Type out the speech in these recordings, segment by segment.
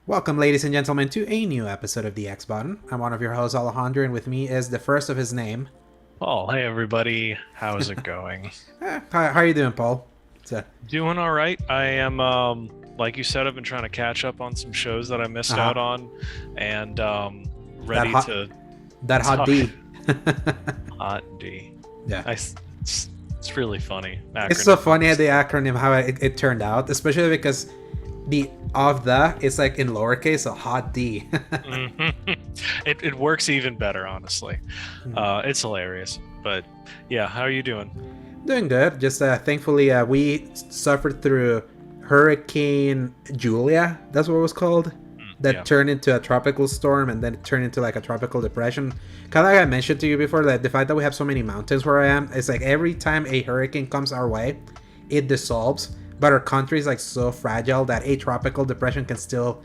Welcome, ladies and gentlemen, to a new episode of the X Button. I'm one of your hosts, Alejandro, and with me is the first of his name. Paul, hey everybody. How's it going? How are you doing, Paul? So, Doing all right. I am like you said, I've been trying to catch up on some shows that I missed uh-huh. out on and that ready hot, to that hot talk. D. Hot D. Yeah. It's really funny. It's so Acronym. funny how the acronym, how it turned out, especially because the of the it's like in lowercase, so hot D. It works even better, honestly. It's hilarious. But yeah, how are you doing? Doing good. Just thankfully, we suffered through Hurricane Julia. That's what it was called. That Yeah. turned into a tropical storm and then it turned into like a tropical depression. Kind of like I mentioned to you before, that the fact that we have so many mountains where I am, it's like every time a hurricane comes our way, it dissolves. But our country is like so fragile that a tropical depression can still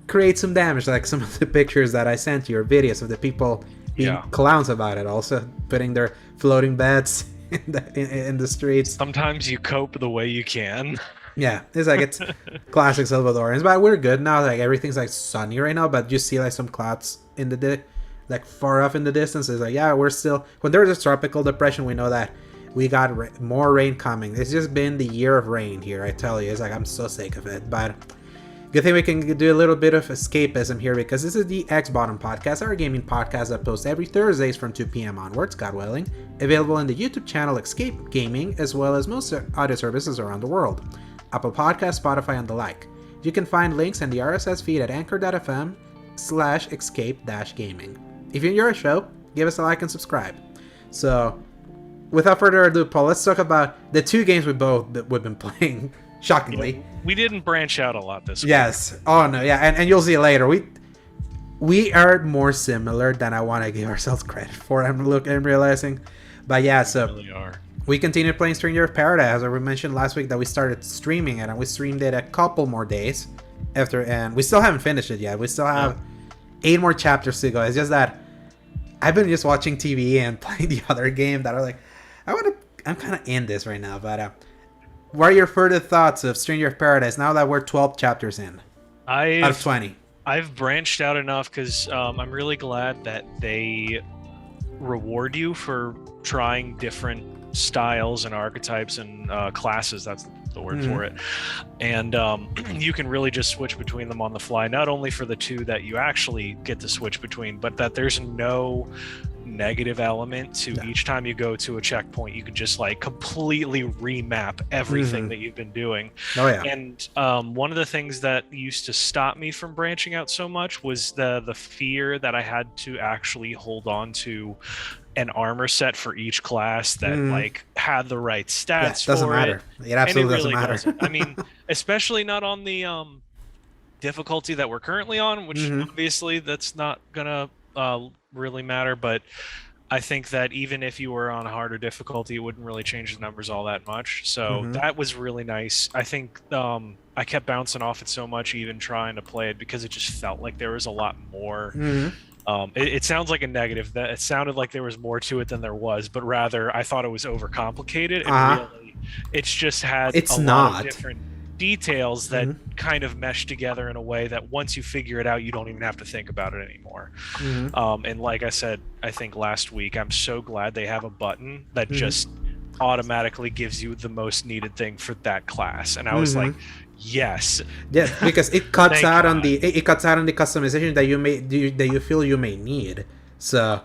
create some damage. Like some of the pictures that I sent you or videos of the people being Yeah. clowns about it, also putting their floating beds in the streets. Sometimes you cope the way you can. Yeah, it's classic Salvadorians, but we're good now. Like everything's like sunny right now, but you see like some clouds in the like far off in the distance. It's like, yeah, we're still, when there's a tropical depression, we know that we got more rain coming. It's just been the year of rain here, I tell you. It's like I'm so sick of it, but good thing we can do a little bit of escapism here, because this is the X Bottom Podcast, our gaming podcast that posts every Thursdays from 2 p.m. onwards, God willing, available in the YouTube channel Escape Gaming, as well as most audio services around the world, Apple Podcasts, Spotify, and the like. You can find links in the RSS feed at anchor.fm/escape-gaming. If you enjoy our show, give us a like and subscribe. So, without further ado, Paul, let's talk about the two games we've been playing. Shockingly. Yeah, we didn't branch out a lot this week. Yes. Oh no, yeah, and you'll see later. We are more similar than I want to give ourselves credit for. I'm realizing. But yeah, so We really are. we continued playing Stranger of Paradise. As we mentioned last week that we started streaming it, and we streamed it a couple more days after, and we still haven't finished it yet. We still have 8 more chapters to go. It's just that I've been just watching TV and playing the other game that are like, I'm kind of in this right now, but what are your further thoughts of Stranger of Paradise now that we're 12 chapters in out of 20? I've branched out enough because I'm really glad that they reward you for trying different styles and archetypes and classes. That's the word for it. And you can really just switch between them on the fly, not only for the two that you actually get to switch between, but that there's no negative element to each time you go to a checkpoint. You can just like completely remap everything that you've been doing. Oh yeah. And one of the things that used to stop me from branching out so much was the fear that I had to actually hold on to an armor set for each class that like had the right stats. Doesn't for matter. It absolutely doesn't matter. I mean, especially not on the difficulty that we're currently on, which obviously that's not gonna really matter, but I think that even if you were on a harder difficulty, it wouldn't really change the numbers all that much. So that was really nice. I think I kept bouncing off it so much, even trying to play it, because it just felt like there was a lot more. It sounds like a negative. That it sounded like there was more to it than there was, but rather I thought it was overcomplicated. And really, it's just had lot of different details that kind of mesh together in a way that once you figure it out, you don't even have to think about it anymore. And like I said, I think last week, I'm so glad they have a button that just automatically gives you the most needed thing for that class. And I was like, yes. Yeah, because it cuts out on the customization that you feel you may need. So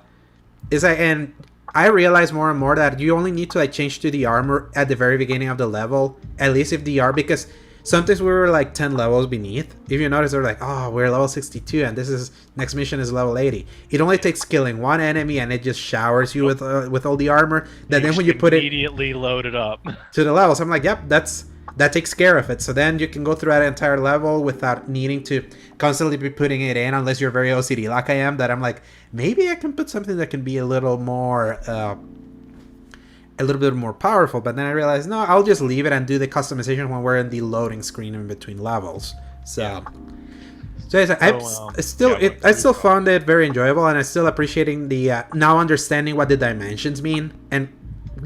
it's like, and I realize more and more that you only need to like change to the armor at the very beginning of the level, at least if the because sometimes we were like 10 levels beneath. If you notice, they're like, oh, we're level 62 and this is next mission is level 80. It only takes killing one enemy and it just showers you with all the armor. Then when you put it immediately load it up to the levels, I'm like, yep, that takes care of it. So then you can go through that entire level without needing to constantly be putting it in, unless you're very OCD like I am, that I'm like, maybe I can put something that can be a little bit more powerful. But then I realized, no, I'll just leave it and do the customization when we're in the loading screen in between levels. So I still found it very enjoyable, and I'm still appreciating the now understanding what the dimensions mean, and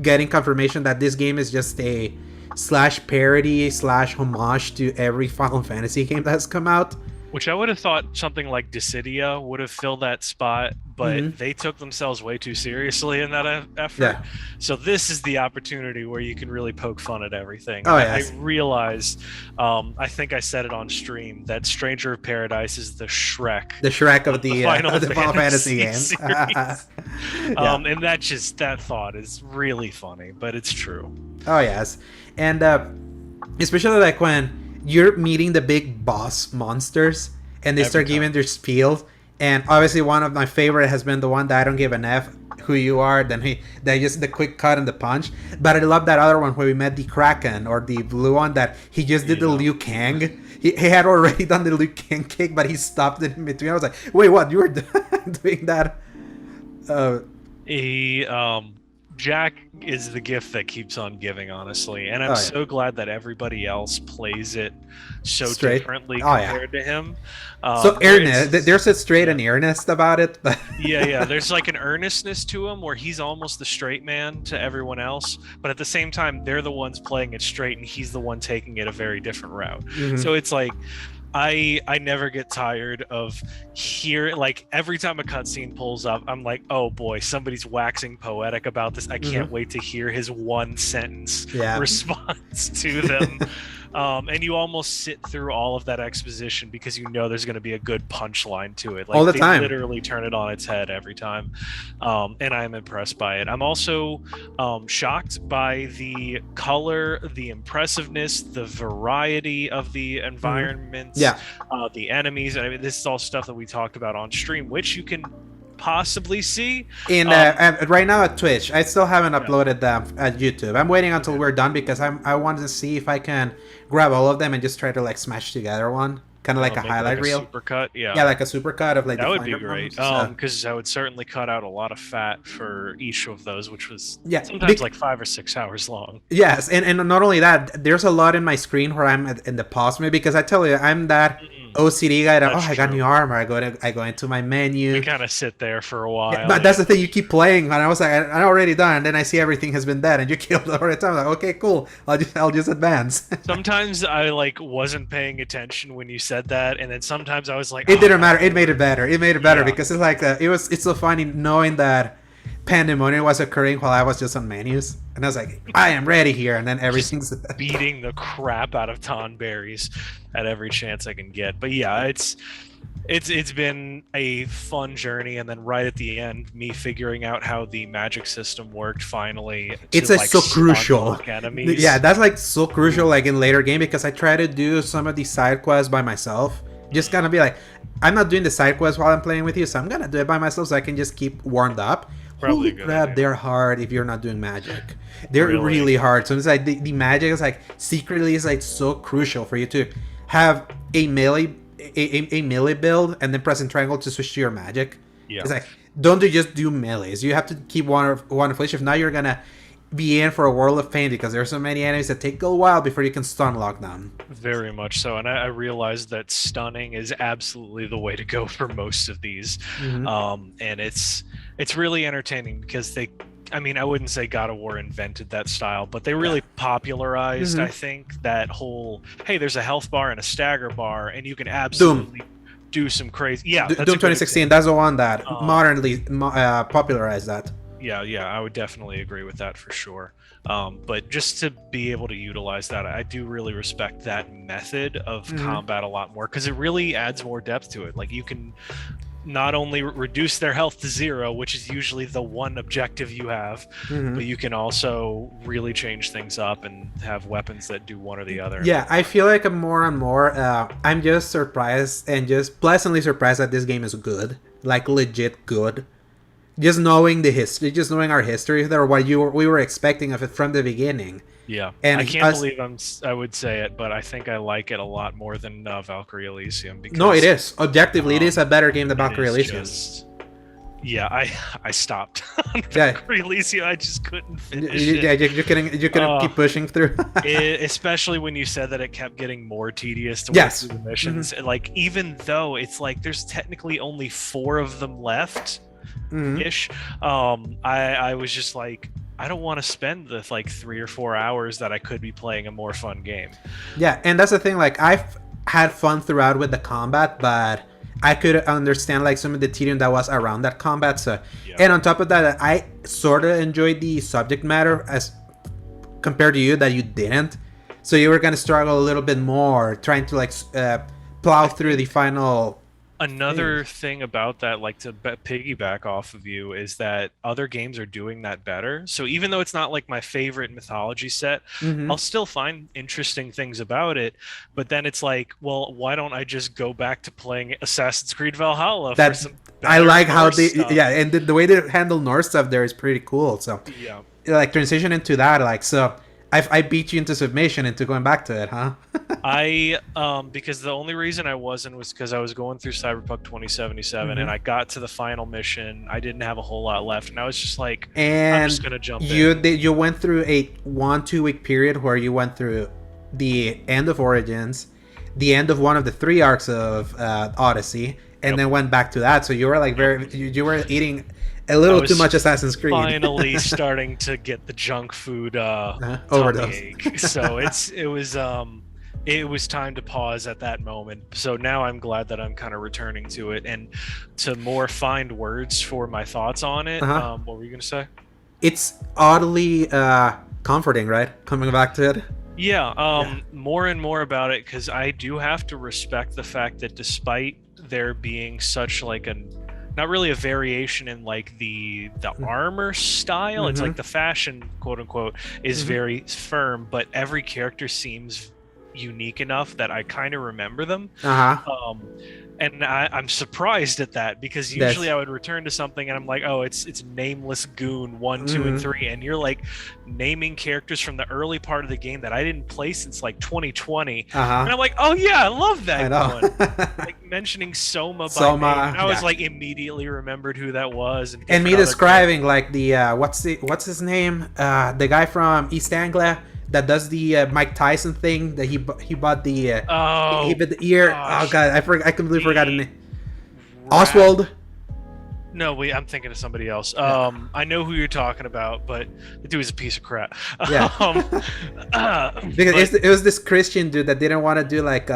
getting confirmation that this game is just a /parody /homage to every Final Fantasy game that's come out. Which I would have thought something like Dissidia would have filled that spot, but Mm-hmm. they took themselves way too seriously in that effort. Yeah. So this is the opportunity where you can really poke fun at everything. Oh I yes. realized, I think I said it on stream, that Stranger of Paradise is the Shrek The Shrek of the of the Final Fantasy Fantasy games. series. Yeah. And that thought is really funny, but it's true. Oh yes, and especially like when you're meeting the big boss monsters and they Every start time. giving their spiel, and obviously one of my favorite has been the one that I don't give an F who you are. Then they just the quick cut and the punch. But I love that other one where we met the Kraken or the blue one that he just did the Yeah. Liu Kang. He had already done the Liu Kang kick, but he stopped it in between. I was like, wait, what? You were doing that? He Jack is the gift that keeps on giving, honestly, and I'm Oh, yeah. so glad that everybody else plays it so Straight. differently Oh, yeah. compared to him. So earnest. it's- There's a straight and earnest about it. But yeah, there's like an earnestness to him where he's almost the straight man to everyone else, but at the same time they're the ones playing it straight and he's the one taking it a very different route. Mhm. So it's like I never get tired of like every time a cutscene pulls up, I'm like, oh boy, somebody's waxing poetic about this. I can't wait to hear his one sentence Yeah. response to them. And you almost sit through all of that exposition because you know there's going to be a good punchline to it. Like, All the they time. literally turn it on its head every time, and I'm impressed by it. I'm also shocked by the color, the impressiveness, the variety of the environments, Yeah. the enemies. I mean, this is all stuff that we talked about on stream, which you can possibly see In right now at Twitch, I still haven't uploaded them at YouTube. I'm waiting until we're done because I want to see if I can grab all of them and just try to like smash together one, kind of like a maybe highlight a reel. supercut. Yeah, like a supercut of like That the would be final great, ones. because I would certainly cut out a lot of fat for each of those, which was Yeah, sometimes like 5 or 6 hours long. Yes, and not only that, there's a lot in my screen where I'm in the pause menu because I tell you, I'm that OCD guy that That's I got true. new armor. I go into my menu. You kind of sit there for a while. Yeah, but that's the thing, you keep playing, and I was like, I'm already done, and then I see everything has been dead, and you killed it already. I'm like, okay, cool, I'll just advance. Sometimes I like wasn't paying attention when you said that, and then sometimes I was like, It "Oh, didn't matter. It made it better. It made it better Yeah. because it's like it's so funny knowing that pandemonium was occurring while I was just on menus, and I was like, I am ready here, and then everything's beating the crap out of Tonberries at every chance I can get." But yeah, it's been a fun journey, and then right at the end, me figuring out how the magic system worked finally. It's to, like so crucial. unlock enemies. Yeah, that's like so crucial like in later game because I try to do some of these side quests by myself. Just gonna be like, I'm not doing the side quests while I'm playing with you, so I'm gonna do it by myself so I can just keep warmed up. Probably a Holy good crap, idea. they're hard if you're not doing magic. They're Really? really hard. So it's like the magic is like secretly is like so crucial for you to have a melee a melee build and then pressing triangle to switch to your magic. Yeah. It's like don't just do melees. You have to keep one flinch. If not, you're gonna be in for a world of pain because there's so many enemies that take a while before you can stun lock them. Very much so, and I realized that stunning is absolutely the way to go for most of these. And it's really entertaining because I mean, I wouldn't say God of War invented that style, but they really popularized, I think, that whole, hey, there's a health bar and a stagger bar, and you can absolutely do some crazy... Yeah, that's a Doom good 2016, that's the one that modernly popularized that. Yeah, I would definitely agree with that for sure. But just to be able to utilize that, I do really respect that method of combat a lot more because it really adds more depth to it. Like you can not only reduce their health to 0, which is usually the one objective you have, but you can also really change things up and have weapons that do one or the other. Yeah, I feel like more and more, I'm just surprised and just pleasantly surprised that this game is good, like legit good. Just knowing the history, just knowing our history there, what we were expecting of it from the beginning. Yeah, and I can't believe I would say it, but I think I like it a lot more than Valkyrie Elysium. Because, no, it is. Objectively, it is a better game than Valkyrie Elysium. Yeah, I stopped on Yeah. Valkyrie Elysium. I just couldn't finish Yeah, it. you couldn't keep pushing through. Especially when you said that it kept getting more tedious to Yes. work through the missions. Like, even though it's like there's technically only 4 of them left, ish. I was just like, I don't want to spend the like 3 or 4 hours that I could be playing a more fun game. Yeah, and that's the thing. Like had fun throughout with the combat, but I could understand like some of the tedium that was around that combat. So, Yeah. and on top of that, I sort of enjoyed the subject matter as compared to you that you didn't. So you were gonna struggle a little bit more trying to like plow through the final. Another thing about that, like to piggyback off of you, is that other games are doing that better. So even though it's not like my favorite mythology set, I'll still find interesting things about it. But then it's like, well, why don't I just go back to playing Assassin's Creed Valhalla for some I better like how Norse they stuff? and the way they handle Norse stuff there is pretty cool. So Yeah. like transition into that, like so. I beat you into submission into going back to it, huh? Because the only reason I wasn't was because I was going through Cyberpunk 2077 and I got to the final mission. I didn't have a whole lot left, and I was just like, I'm just gonna jump in. You went through a 1-2 week period where you went through the end of Origins, the end of one of the 3 arcs of Odyssey, and then went back to that. So you were like you were eating a little too much Assassin's Creed. Finally starting to get the junk food overdose. ache. So it was time to pause at that moment. So now I'm glad that I'm kind of returning to it and to more find words for my thoughts on it. What were you gonna say? It's oddly comforting, right? Coming back to it. Yeah, more and more about it, because I do have to respect the fact that despite there being such like not really a variation in like the armor style, it's like the fashion, quote unquote, is very firm, but every character seems unique enough that I kind of remember them. And I'm surprised at that, because usually I would return to something and I'm like, oh, it's nameless goon 1, 2, and 3, and you're like naming characters from the early part of the game that I didn't play since like 2020, and I'm like, oh yeah, I love that one. Like mentioning Soma by name, and I was like immediately remembered who that was, and me describing like the what's his name, the guy from East Anglia that does the Mike Tyson thing that he bought the he bought the ear. Gosh. Oh god, I completely forgot his name. Oswald. No, I'm thinking of somebody else. I know who you're talking about, but the dude is a piece of crap. Yeah. Because it was this Christian dude that didn't want to do like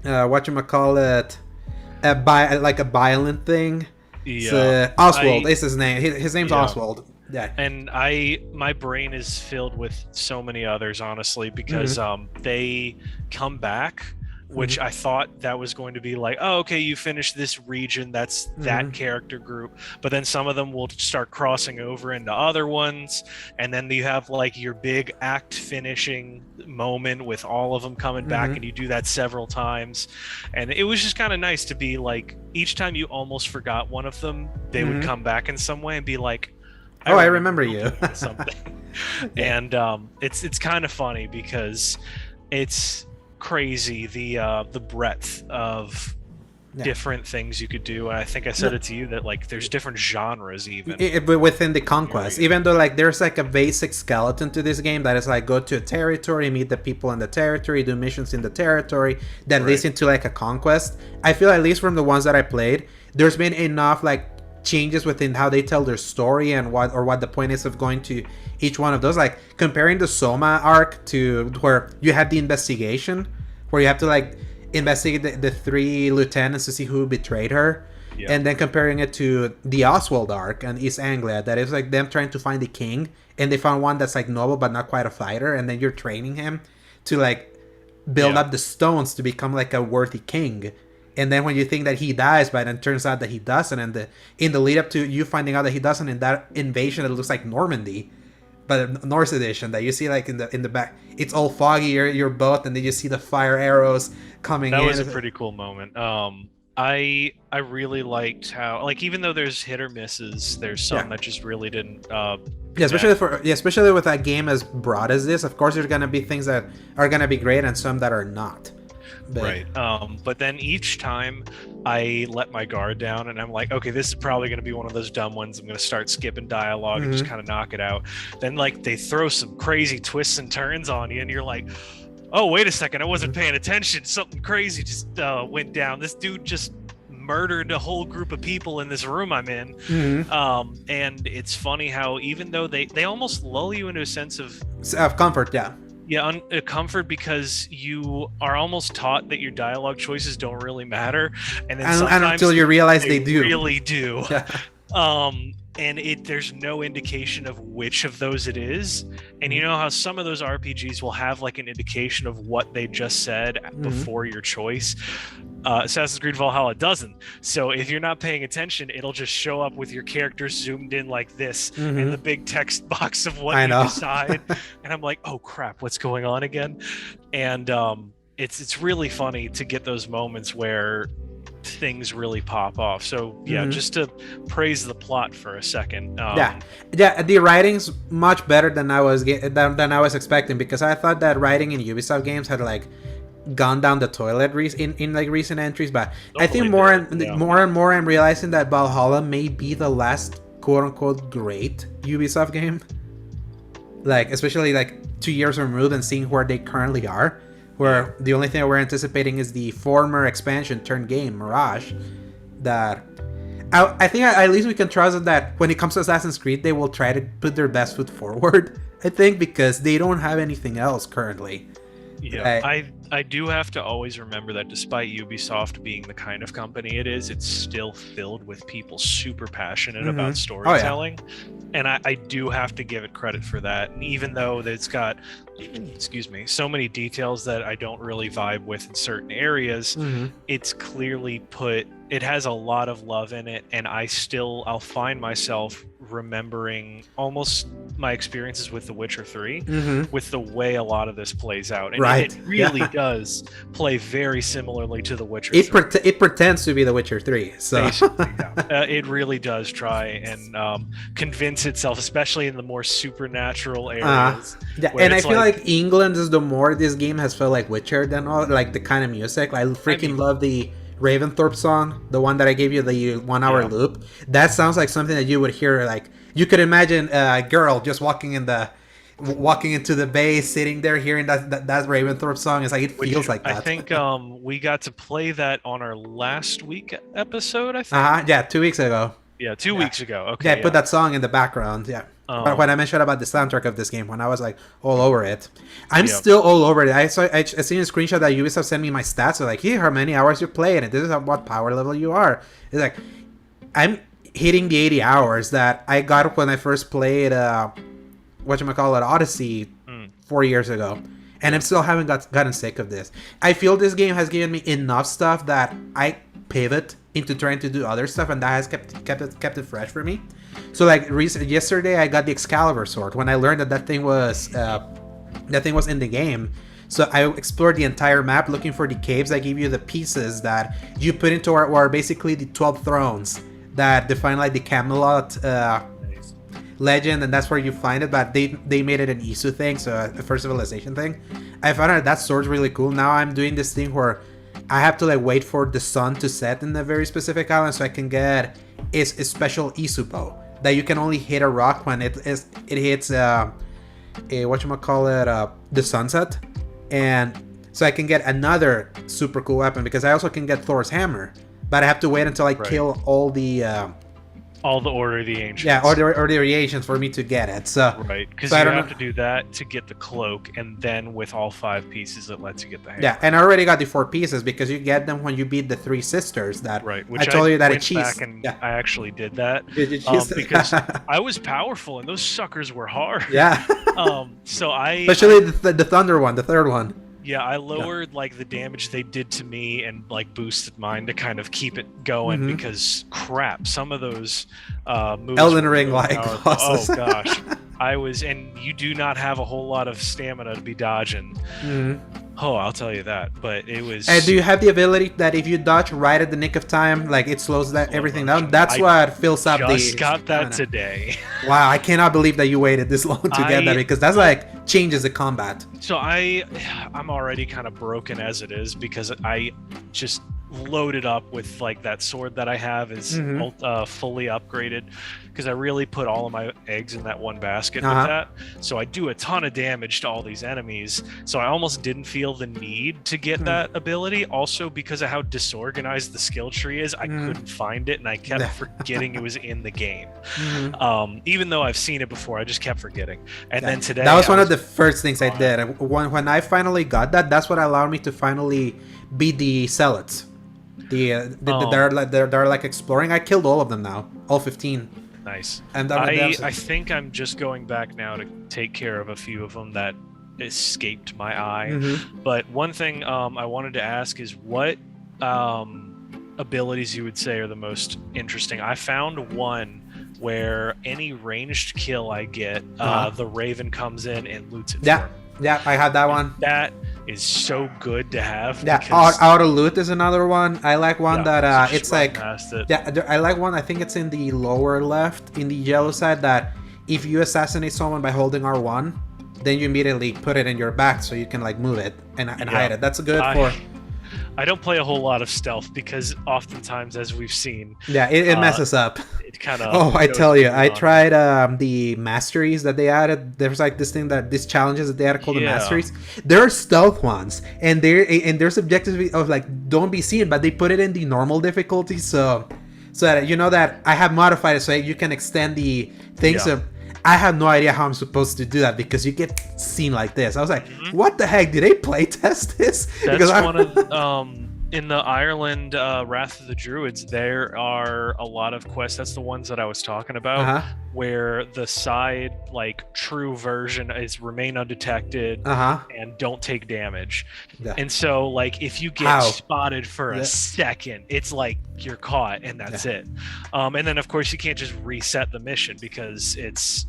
whatchamacallit, like a violent thing. Yeah. So, Oswald is his name. His name's Oswald. Yeah. And my brain is filled with so many others, honestly, because they come back, which I thought that was going to be like, oh, okay, you finished this region, that's that character group, but then some of them will start crossing over into other ones, and then you have like your big act finishing moment with all of them coming back, and you do that several times, and it was just kind of nice to be like, each time you almost forgot one of them, they would come back in some way and be like, I remember you. Something. And it's kind of funny because it's crazy the breadth of different things you could do, and I think I said it to you that like there's different genres even within the conquest, even though like there's like a basic skeleton to this game that is like go to a territory, meet the people in the territory, do missions in the territory that leads into like a conquest. I feel, at least from the ones that I played, there's been enough like changes within how they tell their story and what the point is of going to each one of those, like comparing the Soma arc to where you have the investigation where you have to like investigate the 3 lieutenants to see who betrayed her, and then comparing it to the Oswald arc and East Anglia that is like them trying to find the king, and they found one that's like noble but not quite a fighter, and then you're training him to like build up the stones to become like a worthy king. And then when you think that he dies, but then turns out that he doesn't, and in the lead up to you finding out that he doesn't, in that invasion that looks like Normandy, but Norse edition that you see like in the back, it's all foggy, your boat, and then you see the fire arrows coming in. That was a pretty cool moment. I really liked how, like, even though there's hit or misses, there's some that just really didn't. Especially with a game as broad as this, of course there's gonna be things that are gonna be great and some that are not. Right. But then each time I let my guard down and I'm like, okay, this is probably going to be one of those dumb ones. I'm going to start skipping dialogue and just kind of knock it out. Then like they throw some crazy twists and turns on you and you're like, oh, wait a second, I wasn't paying attention. Something crazy just went down. This dude just murdered a whole group of people in this room I'm in. And it's funny how even though they almost lull you into a sense of comfort, Yeah, a comfort because you are almost taught that your dialogue choices don't really matter, and then And sometimes until you realize they they do. really do. Yeah. And there's no indication of which of those it is. And you know how some of those RPGs will have like an indication of what they just said before your choice. Assassin's Creed Valhalla doesn't. So if you're not paying attention, it'll just show up with your character zoomed in like this in the big text box of what you decide. And I'm like, oh crap, what's going on again? And it's really funny to get those moments where things really pop off. So yeah, just to praise the plot for a second. Yeah, the writing's much better than I was than I was expecting, because I thought that writing in Ubisoft games had like gone down the toilet in like recent entries, but I think more and more I'm realizing that Valhalla may be the last quote unquote great Ubisoft game, like especially like 2 years removed and seeing where they currently are, where the only thing that we're anticipating is the former expansion turned game Mirage. That I think at least we can trust that when it comes to Assassin's Creed, they will try to put their best foot forward, I think, because they don't have anything else currently. Yeah, I do have to always remember that despite Ubisoft being the kind of company it is, it's still filled with people super passionate about storytelling. Oh, yeah. And I do have to give it credit for that. And even though it's got, excuse me, so many details that I don't really vibe with in certain areas, it's clearly it has a lot of love in it. And I'll find myself remembering almost my experiences with The Witcher 3 with the way a lot lot of this plays out. And it really does play very similarly to The Witcher 3. It pretends to be The Witcher 3. So basically, it really does try and convince itself, especially in the more supernatural areas. And I feel like England is the more this game has felt like Witcher than all, like the kind of music. I freaking love the Raventhorpe song, the one that I gave you, the 1 hour loop. That sounds like something that you would hear, like you could imagine a girl just walking into the bay, sitting there hearing that Raventhorpe song. It's like it feels like that. I think we got to play that on our last week episode, I think. 2 weeks ago. Yeah, 2 weeks ago. Okay. Yeah, I put that song in the background. Yeah. But when I mentioned about the soundtrack of this game, when I was like all over it, I'm still all over it. I seen a screenshot that Ubisoft sent me my stats. So like, here, how many hours you played, and this is what power level you are. It's like, I'm hitting the 80 hours that I got when I first played, Odyssey 4 years ago. And I still haven't gotten sick of this. I feel this game has given me enough stuff that I pivot into trying to do other stuff, and that has kept it fresh for me. So like yesterday, I got the Excalibur sword when I learned that thing was in the game. So I explored the entire map looking for the caves that give you the pieces that you put into what are basically the 12 thrones that define like the Camelot legend, and that's where you find it. But they made it an Isu thing, so a first civilization thing. I found out that sword's really cool. Now I'm doing this thing where I have to like wait for the sun to set in a very specific island so I can get a special Isu bow that you can only hit a rock when it hits the sunset, and so I can get another super cool weapon, because I also can get Thor's hammer, but I have to wait until I kill all the Order of the Ancients. Yeah, Order of the Ancients for me to get it. So right, because you have to do that to get the cloak, and then with all 5 pieces, it lets you get the hammer. Yeah, and I already got the 4 pieces because you get them when you beat the 3 sisters. That which I told you that I went back and I actually did that. Did you choose because I was powerful and those suckers were hard. Yeah. So especially the Thunder one, the third one. Yeah, I lowered like the damage they did to me and like boosted mine to kind of keep it going, because crap, some of those moves Elden Ring like bosses. Oh gosh. And you do not have a whole lot of stamina to be dodging. Oh, I'll tell you that. But it was. And do you have the ability that if you dodge right at the nick of time, like it slows everything down? That's what fills up the. Just got that today. Wow, I cannot believe that you waited this long to get that, because that's like changes the combat. So I'm already kind of broken as it is, because I just loaded up with like that sword that I have is fully upgraded, because I really put all of my eggs in that one basket with that. So I do a ton of damage to all these enemies. So I almost didn't feel the need to get that ability. Also, because of how disorganized the skill tree is, I couldn't find it, and I kept forgetting it was in the game. Even though I've seen it before, I just kept forgetting. And then today, that was one of the first things I did. When I finally got that, that's what allowed me to finally beat the zealots. They're like exploring. I killed all of them now, all 15. Nice. And I think I'm just going back now to take care of a few of them that escaped my eye. But one thing I wanted to ask is what abilities you would say are the most interesting. I found one where any ranged kill I get, the Raven comes in and loots it for me. Yeah, I had that one. That is so good to have. Yeah, auto loot is another one. I like one that it's like I like one. I think it's in the lower left, in the yellow side. That if you assassinate someone by holding R1, then you immediately put it in your back so you can like move it and hide it. That's good for. I don't play a whole lot of stealth because oftentimes, as we've seen, it messes up. It kind of. Oh, I tell you, I tried the masteries that they added. There's like these challenges that they added called the masteries. They're stealth ones, and there's objectives of like don't be seen, but they put it in the normal difficulty, so that you know that I have modified it so you can extend the things of. I have no idea how I'm supposed to do that because you get seen like this. I was like, what the heck? Did they play test this? That's one of in the Ireland Wrath of the Druids, there are a lot of quests. That's the ones that I was talking about, where the side like true version is remain undetected and don't take damage. And so like if you get spotted for a second, it's like you're caught and that's it. And then of course you can't just reset the mission because it's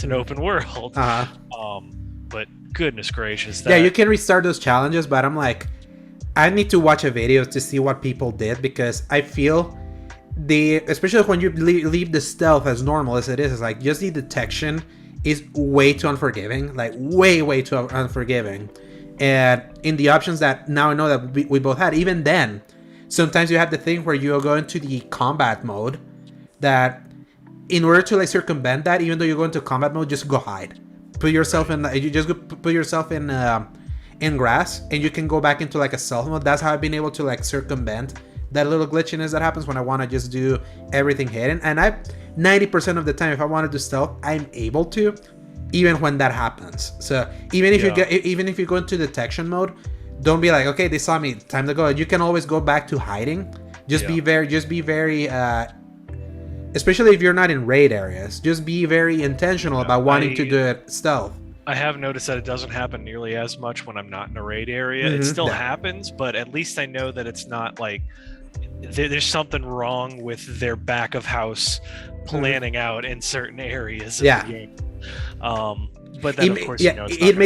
an open world. But goodness gracious, you can restart those challenges, but I'm like, I need to watch a video to see what people did, because I feel especially when you leave the stealth as normal as it is, it's like just the detection is way too unforgiving, like way too unforgiving. And in the options that now I know that we both had, even then, sometimes you have the thing where you go into the combat mode that in order to like circumvent that, even though you go into combat mode, just go hide. Put yourself in grass, and you can go back into like a stealth mode. That's how I've been able to like circumvent that little glitchiness that happens when I want to just do everything hidden. And 90% of the time, if I want to do stealth, I'm able to, even when that happes. So even if you go into detection mode, don't be like, okay, they saw me, time to go. You can always go back to hiding. Just be very especially if you're not in raid areas, just be very intentional about wanting to do it stealth. I have noticed that it doesn't happen nearly as much when I'm not in a raid area. It still happens, but at least I know that it's not like there's something wrong with their back of house planning out in certain areas of the game. But then, of course, it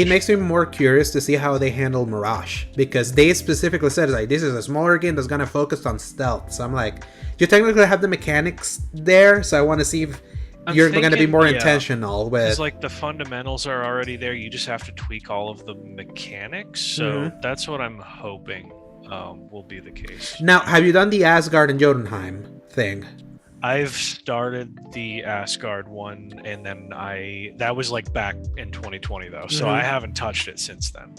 makes me more curious to see how they handle Mirage, because they specifically said like this is a smaller game that's gonna focus on stealth. So I'm like, you technically have the mechanics there, so I want to see if you're going to be more intentional with. It's like the fundamentals are already there. You just have to tweak all of the mechanics. So that's what I'm hoping will be the case. Now, have you done the Asgard and Jotunheim thing? I've started the Asgard one, and then that was like back in 2020 though, so I haven't touched it since then.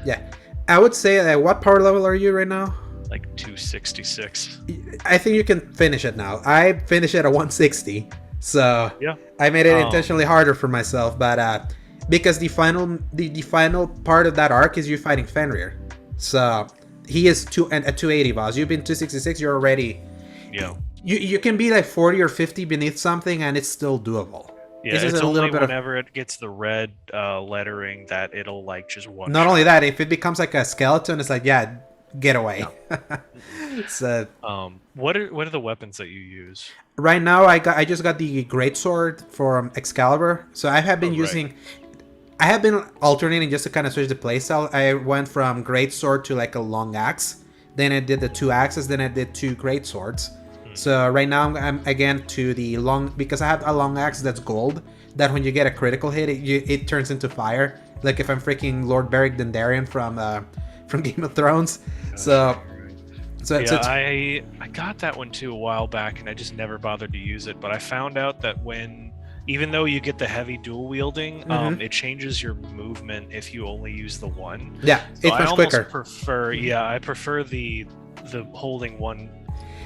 Yeah, I would say that. What power level are you right now? Like 266. I think you can finish it now. I finished it at 160, so I made it intentionally harder for myself. But because the final part of that arc is you fighting Fenrir, so he is at 280 boss. You've been 266. You're already You can be like 40 or 50 beneath something, and it's still doable. Yeah, it's only whenever it gets the red lettering that it'll like just one. Not only that, if it becomes like a skeleton, it's like get away. So, what are the weapons that you use? Right now, I just got the greatsword from Excalibur. So I have been I have been alternating just to kind of switch the playstyle. I went from greatsword to like a long axe. Then I did the 2 axes. Then I did 2 greatswords. So right now I'm again to the long, because I have a long axe that's gold, that when you get a critical hit, it turns into fire. Like if I'm freaking Lord Beric Dondarrion from Game of Thrones. So So Yeah, I got that one too a while back, and I just never bothered to use it. But I found out that even though you get the heavy dual wielding, it changes your movement if you only use the one. yeah, So it's I much almost quicker. prefer, I prefer the holding one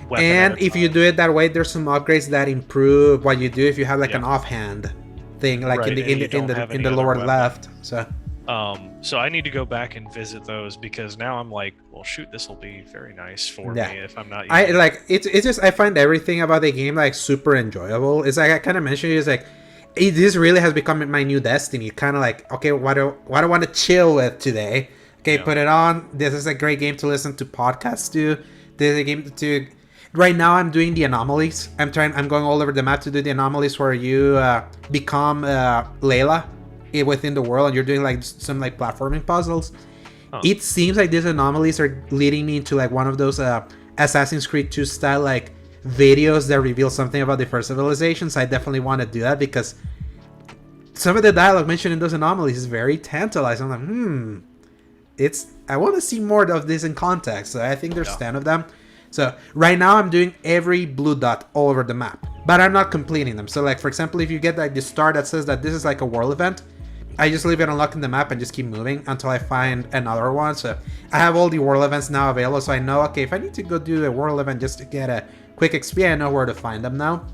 weapon. And if you do it that way, there's some upgrades that improve what you do if you have like an Yeah. offhand thing, like Right, and you in don't have the any other lower weapon. left. So I need to go back and visit those because now I'm like, well, shoot, this will be very nice for me if I'm not. I like it's just I find everything about the game like super enjoyable. It's like I kind of mentioned, it's like this really has become my new destiny. Kind of like, okay, what do I want to chill with today? Okay, put it on. This is a great game to listen to podcasts to. This is a game to. Right now, I'm doing the anomalies. I'm going all over the map to do the anomalies where you become Layla within the world, and you're doing like some like platforming puzzles. It seems like these anomalies are leading me into like one of those Assassin's Creed 2 style like videos that reveal something about the first civilizations. I definitely want to do that because some of the dialogue mentioned in those anomalies is very tantalizing. I'm like, I want to see more of this in context. So I think there's 10 of them. So right now I'm doing every blue dot all over the map, but I'm not completing them. So like, for example, if you get like the star that says that this is like a world event, I just leave it unlocked in the map and just keep moving until I find another one. So I have all the world events now available, so I know, okay, if I need to go do a world event just to get a quick XP, I know where to find them now.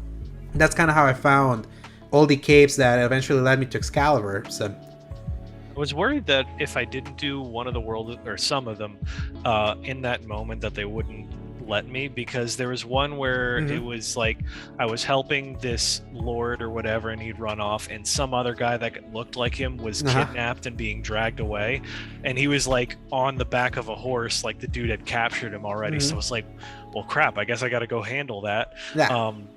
That's kind of how I found all the capes that eventually led me to Excalibur. So I was worried that if I didn't do one of the world or some of them in that moment that they wouldn't let me, because there was one where it was like I was helping this lord or whatever and he'd run off, and some other guy that looked like him was kidnapped and being dragged away, and he was like on the back of a horse, like the dude had captured him already. So it's like, well, crap, I guess I gotta go handle that.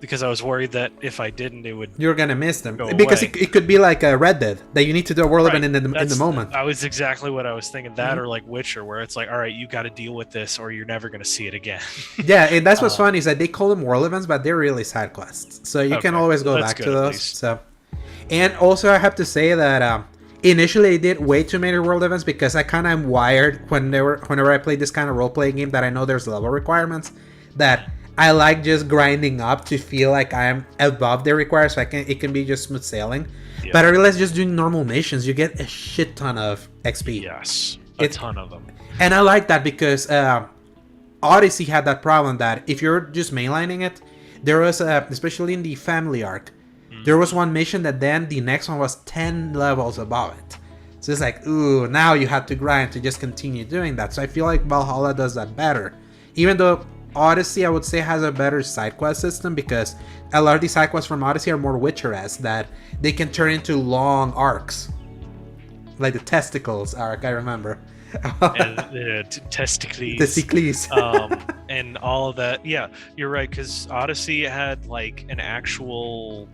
Because I was worried that if I didn't, it would you're gonna miss them, because it could be like a Red Dead that you need to do a world event in the moment. I was exactly what I was thinking. That or like Witcher, where it's like, all right, you got to deal with this or you're never gonna see it again. Yeah, and that's what's funny is that they call them world events, but they're really side quests. So you can always go back to those. So, and also I have to say that initially I did way too many world events because I kind of am wired whenever I play this kind of role playing game that I know there's level requirements, that I like just grinding up to feel like I'm above the required, so it can be just smooth sailing. Yeah. But I realize just doing normal missions, you get a shit ton of XP. Yes, a ton of them. And I like that because Odyssey had that problem that if you're just mainlining it, there was especially in the family arc, there was one mission that then the next one was 10 levels above it. So it's like, ooh, now you have to grind to just continue doing that. So I feel like Valhalla does that better. Even though Odyssey, I would say, has a better side quest system, because a lot of the side quests from Odyssey are more Witcher-esque, that they can turn into long arcs. Like the testicles arc, I remember. Testicles. And all of that. Yeah, you're right, because Odyssey had like an actual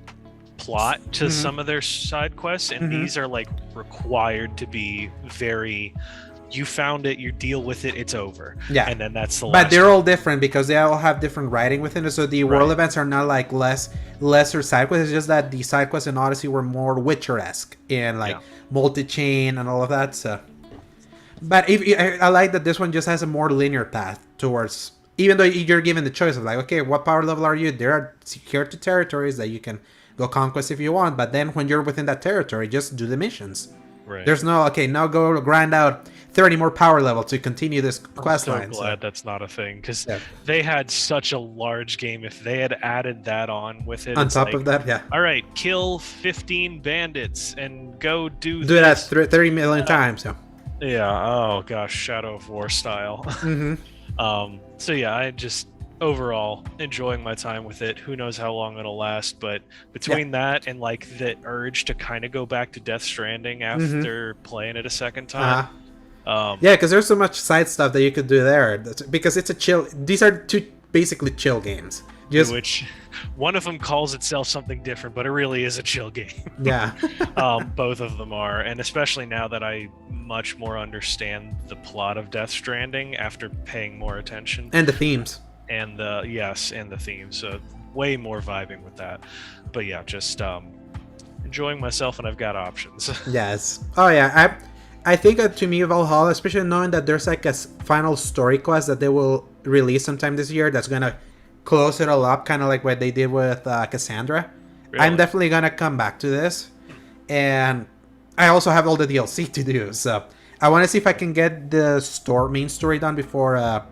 plot to some of their side quests, and these are like required to be very... You found it, you deal with it, it's over. Yeah. And then that's the last. But they're all different because they all have different writing within it. So the world events are not like lesser side quests. It's just that the side quests in Odyssey were more Witcher-esque and like multi-chain and all of that. So, but I like that this one just has a more linear path towards, even though you're given the choice of like, okay, what power level are you? There are secure to territories that you can go conquest if you want. But then when you're within that territory, just do the missions. Right. There's no, okay, now go grind out 30 more power level to continue this quest line. I'm so glad that's not a thing, because they had such a large game. If they had added that on with it, on top of that, all right, kill 15 bandits and go do that 30 million times. Yeah. Oh gosh, Shadow of War style. So yeah, I just overall enjoying my time with it. Who knows how long it'll last, but between that and like the urge to kind of go back to Death Stranding after playing it a second time. Because there's so much side stuff that you could do there, because it's a chill. These are two basically chill games. Which one of them calls itself something different, but it really is a chill game. Yeah. Both of them are, and especially now that I much more understand the plot of Death Stranding after paying more attention. And the themes. And the themes. So way more vibing with that. But yeah, just enjoying myself, and I've got options. Yes. Oh yeah. I think that to me, Valhalla, especially knowing that there's like a final story quest that they will release sometime this year that's gonna close it all up, kind of like what they did with Cassandra. Really? I'm definitely gonna come back to this, and I also have all the DLC to do, so I want to see if I can get the main story done before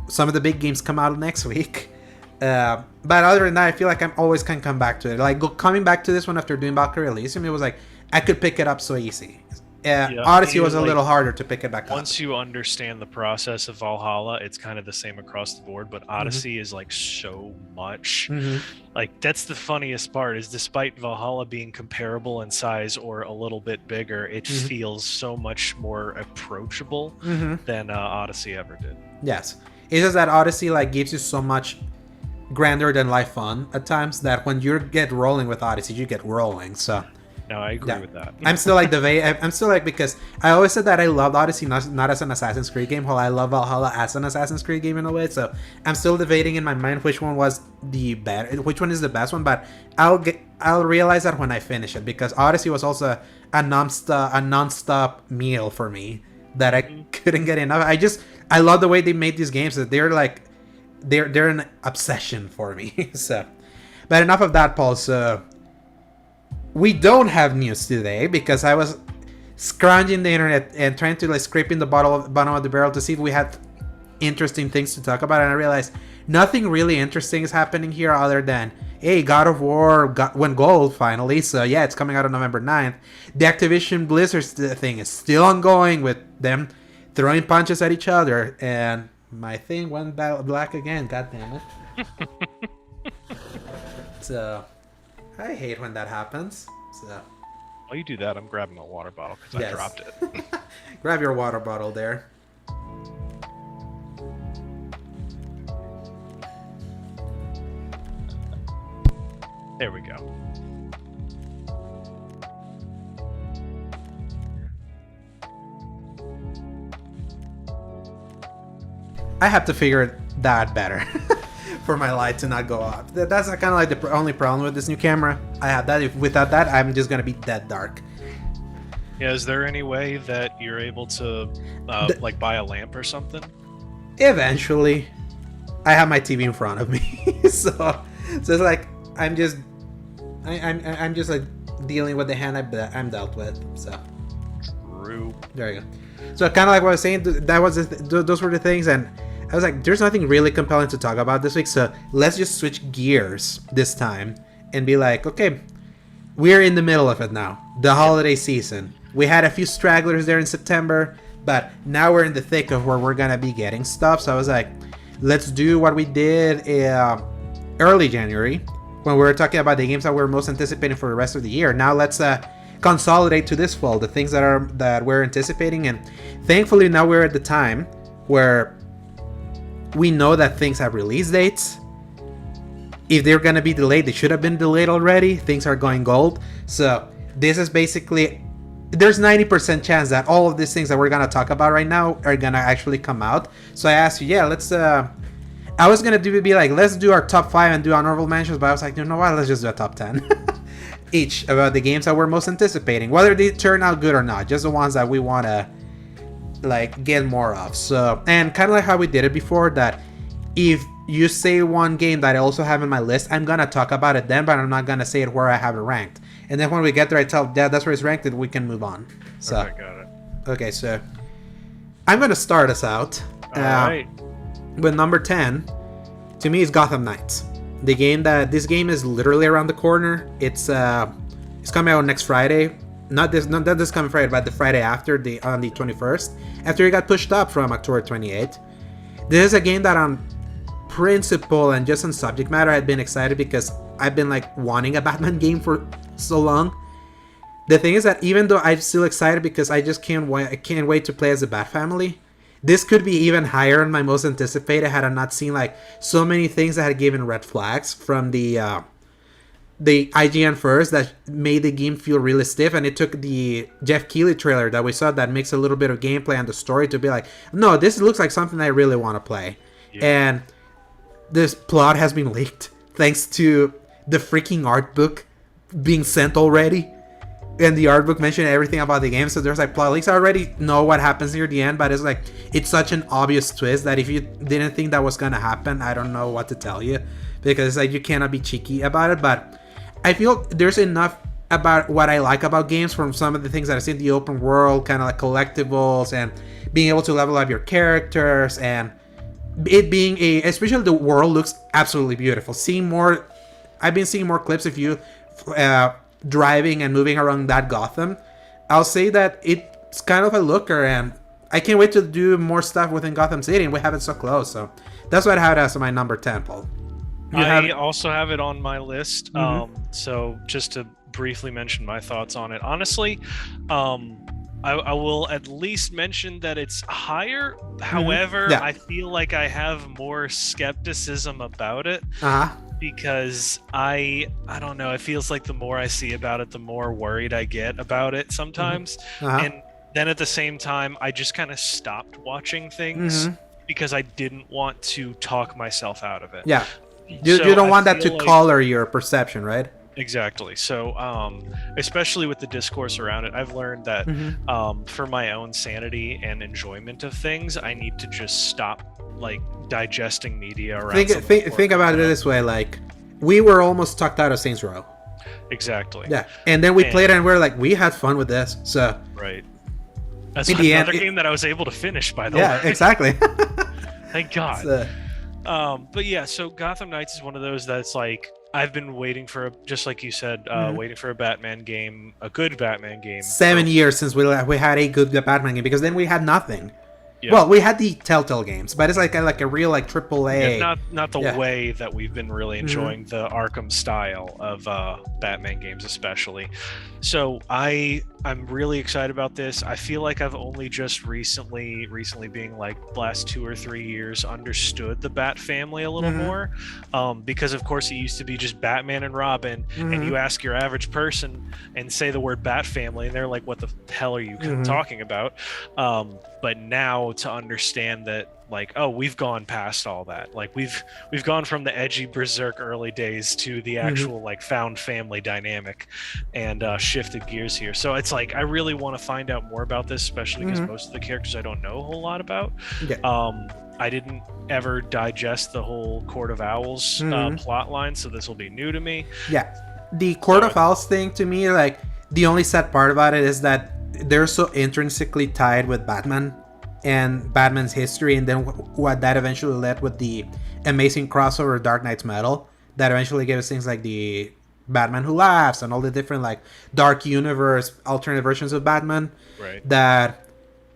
some of the big games come out next week. But other than that, I feel like I'm always can come back to it. Like coming back to this one after doing Valkyrie Elysium, it was like I could pick it up so easy. Odyssey was a little harder to pick it back up. Once you understand the process of Valhalla, it's kind of the same across the board, but Odyssey is like so much. Like that's the funniest part is despite Valhalla being comparable in size or a little bit bigger, it feels so much more approachable than Odyssey ever did. Yes. It's just that Odyssey like gives you so much grander than life fun at times that when you get rolling with Odyssey, you get rolling. So no, I agree with that. I'm still like I'm still like, because I always said that I loved Odyssey not as an Assassin's Creed game, while I love Valhalla as an Assassin's Creed game in a way. So I'm still debating in my mind which one was which one is the best one. But I'll realize that when I finish it, because Odyssey was also a non-stop meal for me that I couldn't get enough. I love the way they made these games. That they're like they're an obsession for me. So, but enough of that, Paul. So we don't have news today because I was scrounging the internet and trying to like scraping the bottom of the barrel to see if we had interesting things to talk about, and I realized nothing really interesting is happening here other than hey, God of War went gold finally. So yeah, it's coming out on November 9th. The Activision Blizzard thing is still ongoing with them throwing punches at each other, and my thing went black again. God damn it. So I hate when that happens. So while you do that, I'm grabbing a water bottle because I dropped it. Grab your water bottle there. There we go. I have to figure that better for my light to not go off. That's kind of like the only problem with this new camera. I have that. Without that, I'm just gonna be dead dark. Yeah, is there any way that you're able to like buy a lamp or something? Eventually, I have my TV in front of me, so it's like I'm just like dealing with the hand I'm dealt with. So true. There you go. So kind of like what I was saying, those were the things, and I was like, there's nothing really compelling to talk about this week, so let's just switch gears this time and be like, okay, we're in the middle of it now, the holiday season. We had a few stragglers there in September, but now we're in the thick of where we're gonna be getting stuff. So I was like, let's do what we did early January when we were talking about the games that we're most anticipating for the rest of the year. Now let's consolidate to this fall the things that we're anticipating, and thankfully now we're at the time where we know that things have release dates. If they're gonna be delayed, they should have been delayed already. Things are going gold. So this is basically, there's 90% chance that all of these things that we're gonna talk about right now are gonna actually come out. So I asked you, yeah, let's I was gonna be like, let's do our top 5 and do honorable mentions, but I was like, you know what, let's just do a top 10 each about the games that we're most anticipating, whether they turn out good or not, just the ones that we want to like get more of. So, and kind of like how we did it before, that if you say one game that I also have in my list, I'm gonna talk about it then, but I'm not gonna say it where I have it ranked, and then when we get there I tell that's where it's ranked and we can move on. So okay, got it. Okay, so I'm gonna start us out right. with number 10. To me, is Gotham Knights. This game is literally around the corner. It's coming out next Friday. Not this coming Friday, but the Friday after, on the 21st, after it got pushed up from October 28th. This is a game that on principle and just on subject matter I've been excited, because I've been like wanting a Batman game for so long. The thing is that even though I'm still excited because I just can't wait to play as the Bat Family, this could be even higher on my most anticipated had I not seen like so many things that had given red flags from the IGN first that made the game feel really stiff, and it took the Jeff Keighley trailer that we saw that makes a little bit of gameplay and the story to be like, no, this looks like something I really want to play. Yeah. And this plot has been leaked thanks to the freaking art book being sent already. in the art book mentioned everything about the game, so there's like plot leaks. I already know what happens near the end, but it's like it's such an obvious twist that if you didn't think that was gonna happen, I don't know what to tell you, because it's like you cannot be cheeky about it. But I feel there's enough about what I like about games from some of the things that I see in the open world, kind of like collectibles and being able to level up your characters, and it being especially the world looks absolutely beautiful. I've been seeing more clips of you driving and moving around that Gotham. I'll say that it's kind of a looker, and I can't wait to do more stuff within Gotham City, and we have it so close. So that's what I have as my number 10, Paul. I also have it on my list. So just to briefly mention my thoughts on it. Honestly, I will at least mention that it's higher. However, I feel like I have more skepticism about it. Because I don't know, it feels like the more I see about it, the more worried I get about it sometimes. And then at the same time, I just kind of stopped watching things because I didn't want to talk myself out of it. Yeah. You don't want that to color your perception, right? Exactly. So, especially with the discourse around it, I've learned that for my own sanity and enjoyment of things, I need to just stop like digesting media around. Think about it this way: like we were almost tucked out of Saints Row. Exactly. Yeah, and then we played it, and we're like, we had fun with this. So right. That's another game that I was able to finish, by the way. Yeah, exactly. Thank God. But yeah, so Gotham Knights is one of those that's like I've been waiting for, just like you said, waiting for a Batman game, a good Batman game. 7 years since we had a good Batman game, because then we had nothing. Yeah. Well, we had the Telltale games, but it's like a real like AAA. Yeah, not the way that we've been really enjoying the Arkham style of Batman games, especially. So I'm really excited about this. I feel like I've only just recently being like last 2 or 3 years understood the Bat family a little more, because of course it used to be just Batman and Robin, and you ask your average person and say the word Bat family, and they're like, "What the hell are you talking about?" But now to understand that, like, oh, we've gone past all that. Like we've gone from the edgy berserk early days to the actual like found family dynamic, and shifted gears here. So it's like I really want to find out more about this, especially because most of the characters I don't know a whole lot about. I didn't ever digest the whole Court of Owls plot line, so this will be new to me. Yeah, the Court of Owls thing, to me, like the only sad part about it is that they're so intrinsically tied with Batman and Batman's history, and then what that eventually led with the amazing crossover Dark Knight's Metal that eventually gave us things like the Batman Who Laughs and all the different like dark universe alternate versions of Batman. Right. That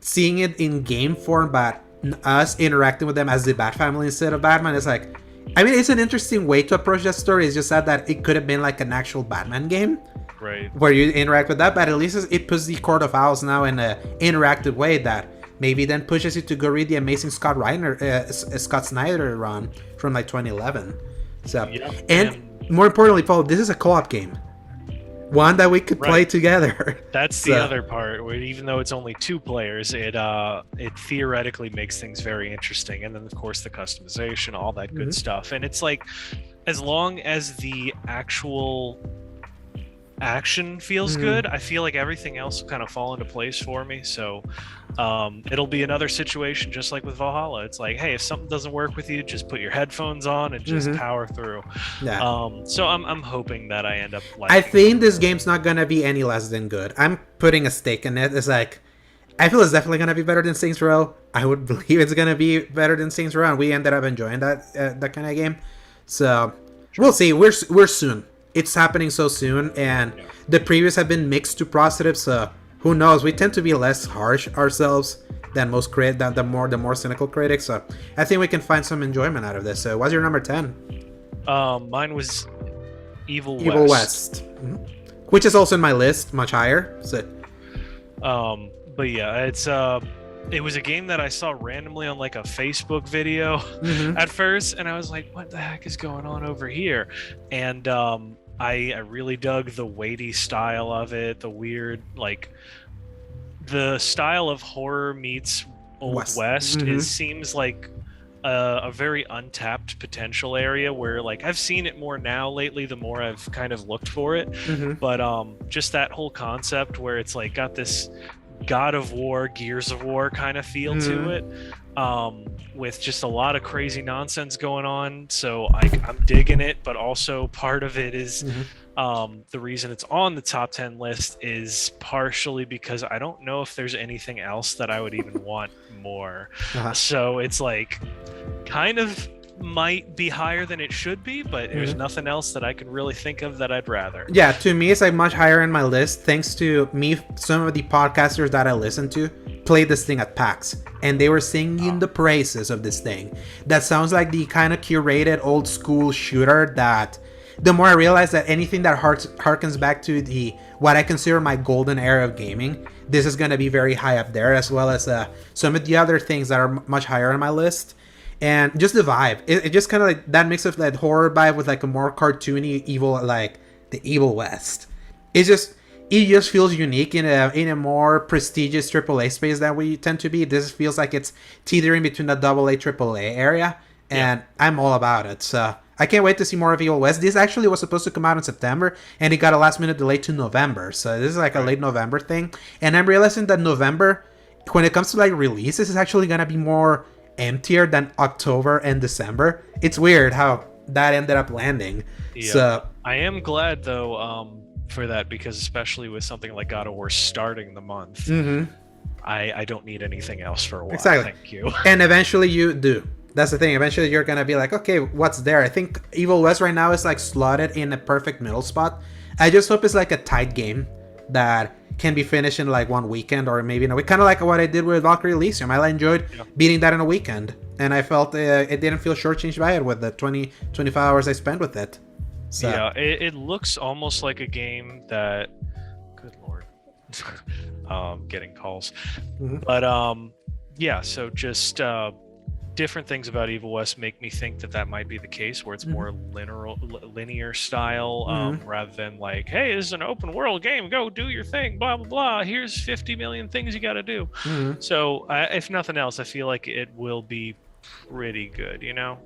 seeing it in game form, but us interacting with them as the Bat family instead of Batman is like, I mean, it's an interesting way to approach that story. It's just sad that it could have been like an actual Batman game. Right. Where you interact with that, but at least it puts the Court of Owls now in an interactive way that maybe then pushes you to go read the amazing Scott Snyder run from like 2011. So, and more importantly, Paul, this is a co-op game, one that we could play together. That's the other part. Where even though it's only 2 players, it theoretically makes things very interesting. And then of course the customization, all that good stuff. And it's like, as long as the actual action feels good, I feel like everything else will kind of fall into place for me. So it'll be another situation just like with Valhalla. It's like, hey, if something doesn't work with you, just put your headphones on and just power through. So I'm hoping that I end up liking I think this game's not gonna be any less than good. I'm putting a stake in it. It's like, I feel it's definitely gonna be better than Saints Row. I would believe it's gonna be better than Saints Row, and we ended up enjoying that kind of game. So we'll see. We're soon. It's happening so soon, and the previews have been mixed to positive, so who knows? We tend to be less harsh ourselves than most the more cynical critics, so I think we can find some enjoyment out of this. So what's your number 10? Mine was Evil West. Which is also in my list, much higher. So but yeah, it was a game that I saw randomly on like a Facebook video at first, and I was like, what the heck is going on over here? And I really dug the weighty style of it, the weird, like the style of horror meets Old West. It seems like a very untapped potential area where like I've seen it more now lately the more I've kind of looked for it. But just that whole concept where it's like got this God of War, Gears of War kind of feel to it, with just a lot of crazy nonsense going on. So I'm digging it, but also part of it is the reason it's on the top 10 list is partially because I don't know if there's anything else that I would even want more. So it's like kind of might be higher than it should be, but there's nothing else that I can really think of that I'd rather. Yeah, to me it's like much higher in my list thanks to me. Some of the podcasters that I listen to played this thing at PAX and they were singing the praises of this thing. That sounds like the kind of curated old school shooter that the more I realize that anything that harkens back to the what I consider my golden era of gaming, this is going to be very high up there, as well as some of the other things that are much higher on my list. And just the vibe, it just kind of like that mix of that horror vibe with like a more cartoony evil, like the Evil West. It just feels unique in a more prestigious AAA space that we tend to be. This feels like it's teetering between the AA AAA area, and I'm all about it. So I can't wait to see more of Evil West. This actually was supposed to come out in September, and it got a last minute delay to November. So this is like a late November thing, and I'm realizing that November, when it comes to like releases, is actually gonna be more emptier than October and December. It's weird how that ended up landing. So I am glad though for that, because especially with something like God of War starting the month, I don't need anything else for a while. Exactly. Thank you. And eventually you do. That's the thing. Eventually you're gonna be like, okay, what's there? I think Evil West right now is like slotted in a perfect middle spot. I just hope it's like a tight game that can be finished in like one weekend or maybe in a week, kind of like what I did with Valkyrie Elysium. I enjoyed beating that in a weekend, and I felt it didn't feel shortchanged by it with the 25 hours I spent with it. So. Yeah, it looks almost like a game that, good lord, getting calls, but yeah, so just different things about Evil West make me think that might be the case, where it's more linear style, rather than like, hey, this is an open world game, go do your thing, blah blah blah, here's 50 million things you got to do. So if nothing else, I feel like it will be pretty good, you know.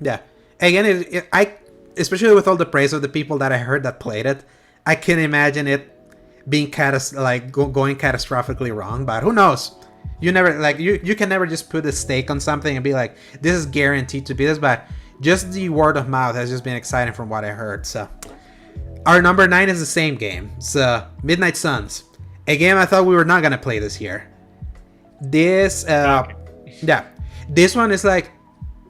Yeah, again, I especially with all the praise of the people that I heard that played it, I can imagine it being going catastrophically wrong, but who knows. You never, like, you can never just put a stake on something and be like, this is guaranteed to be this, but just the word of mouth has just been exciting from what I heard. So our number 9 is the same game. So Midnight Suns, a game I thought we were not gonna play this year. This this one is like,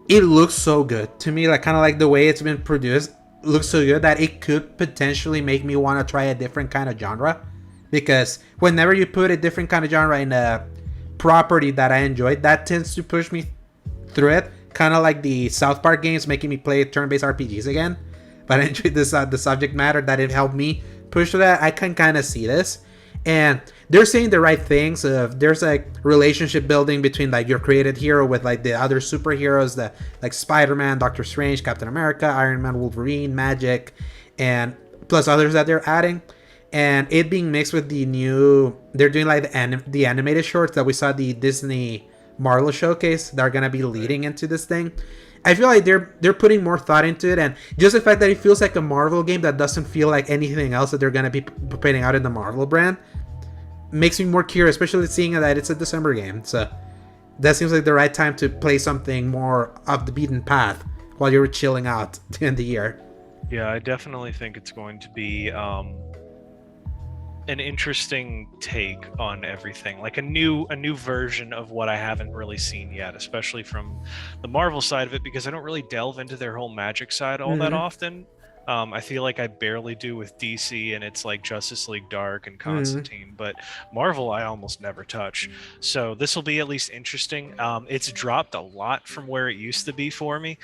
it looks so good to me, like kind of like the way it's been produced looks so good that it could potentially make me want to try a different kind of genre, because whenever you put a different kind of genre in a property that I enjoyed, that tends to push me through it, kind of like the South Park games making me play turn-based RPGs again. But I enjoyed this the subject matter that it helped me push through that. I can kind of see this, and they're saying the right things. There's like relationship building between like your created hero with like the other superheroes, that like Spider-Man, Doctor Strange, Captain America, Iron Man, Wolverine, Magic, and plus others that they're adding. And it being mixed with the new, they're doing like the animated shorts that we saw the Disney Marvel showcase that are gonna be leading into this thing. I feel like they're putting more thought into it, and just the fact that it feels like a Marvel game that doesn't feel like anything else that they're gonna be putting out in the Marvel brand makes me more curious, especially seeing that it's a December game. So that seems like the right time to play something more off the beaten path while you're chilling out in the year. Yeah, I definitely think it's going to be an interesting take on everything, like a new version of what I haven't really seen yet, especially from the Marvel side of it, because I don't really delve into their whole magic side all that often. I feel like I barely do with DC, and it's like Justice League Dark and Constantine, but Marvel I almost never touch. So this will be at least interesting. It's dropped a lot from where it used to be for me,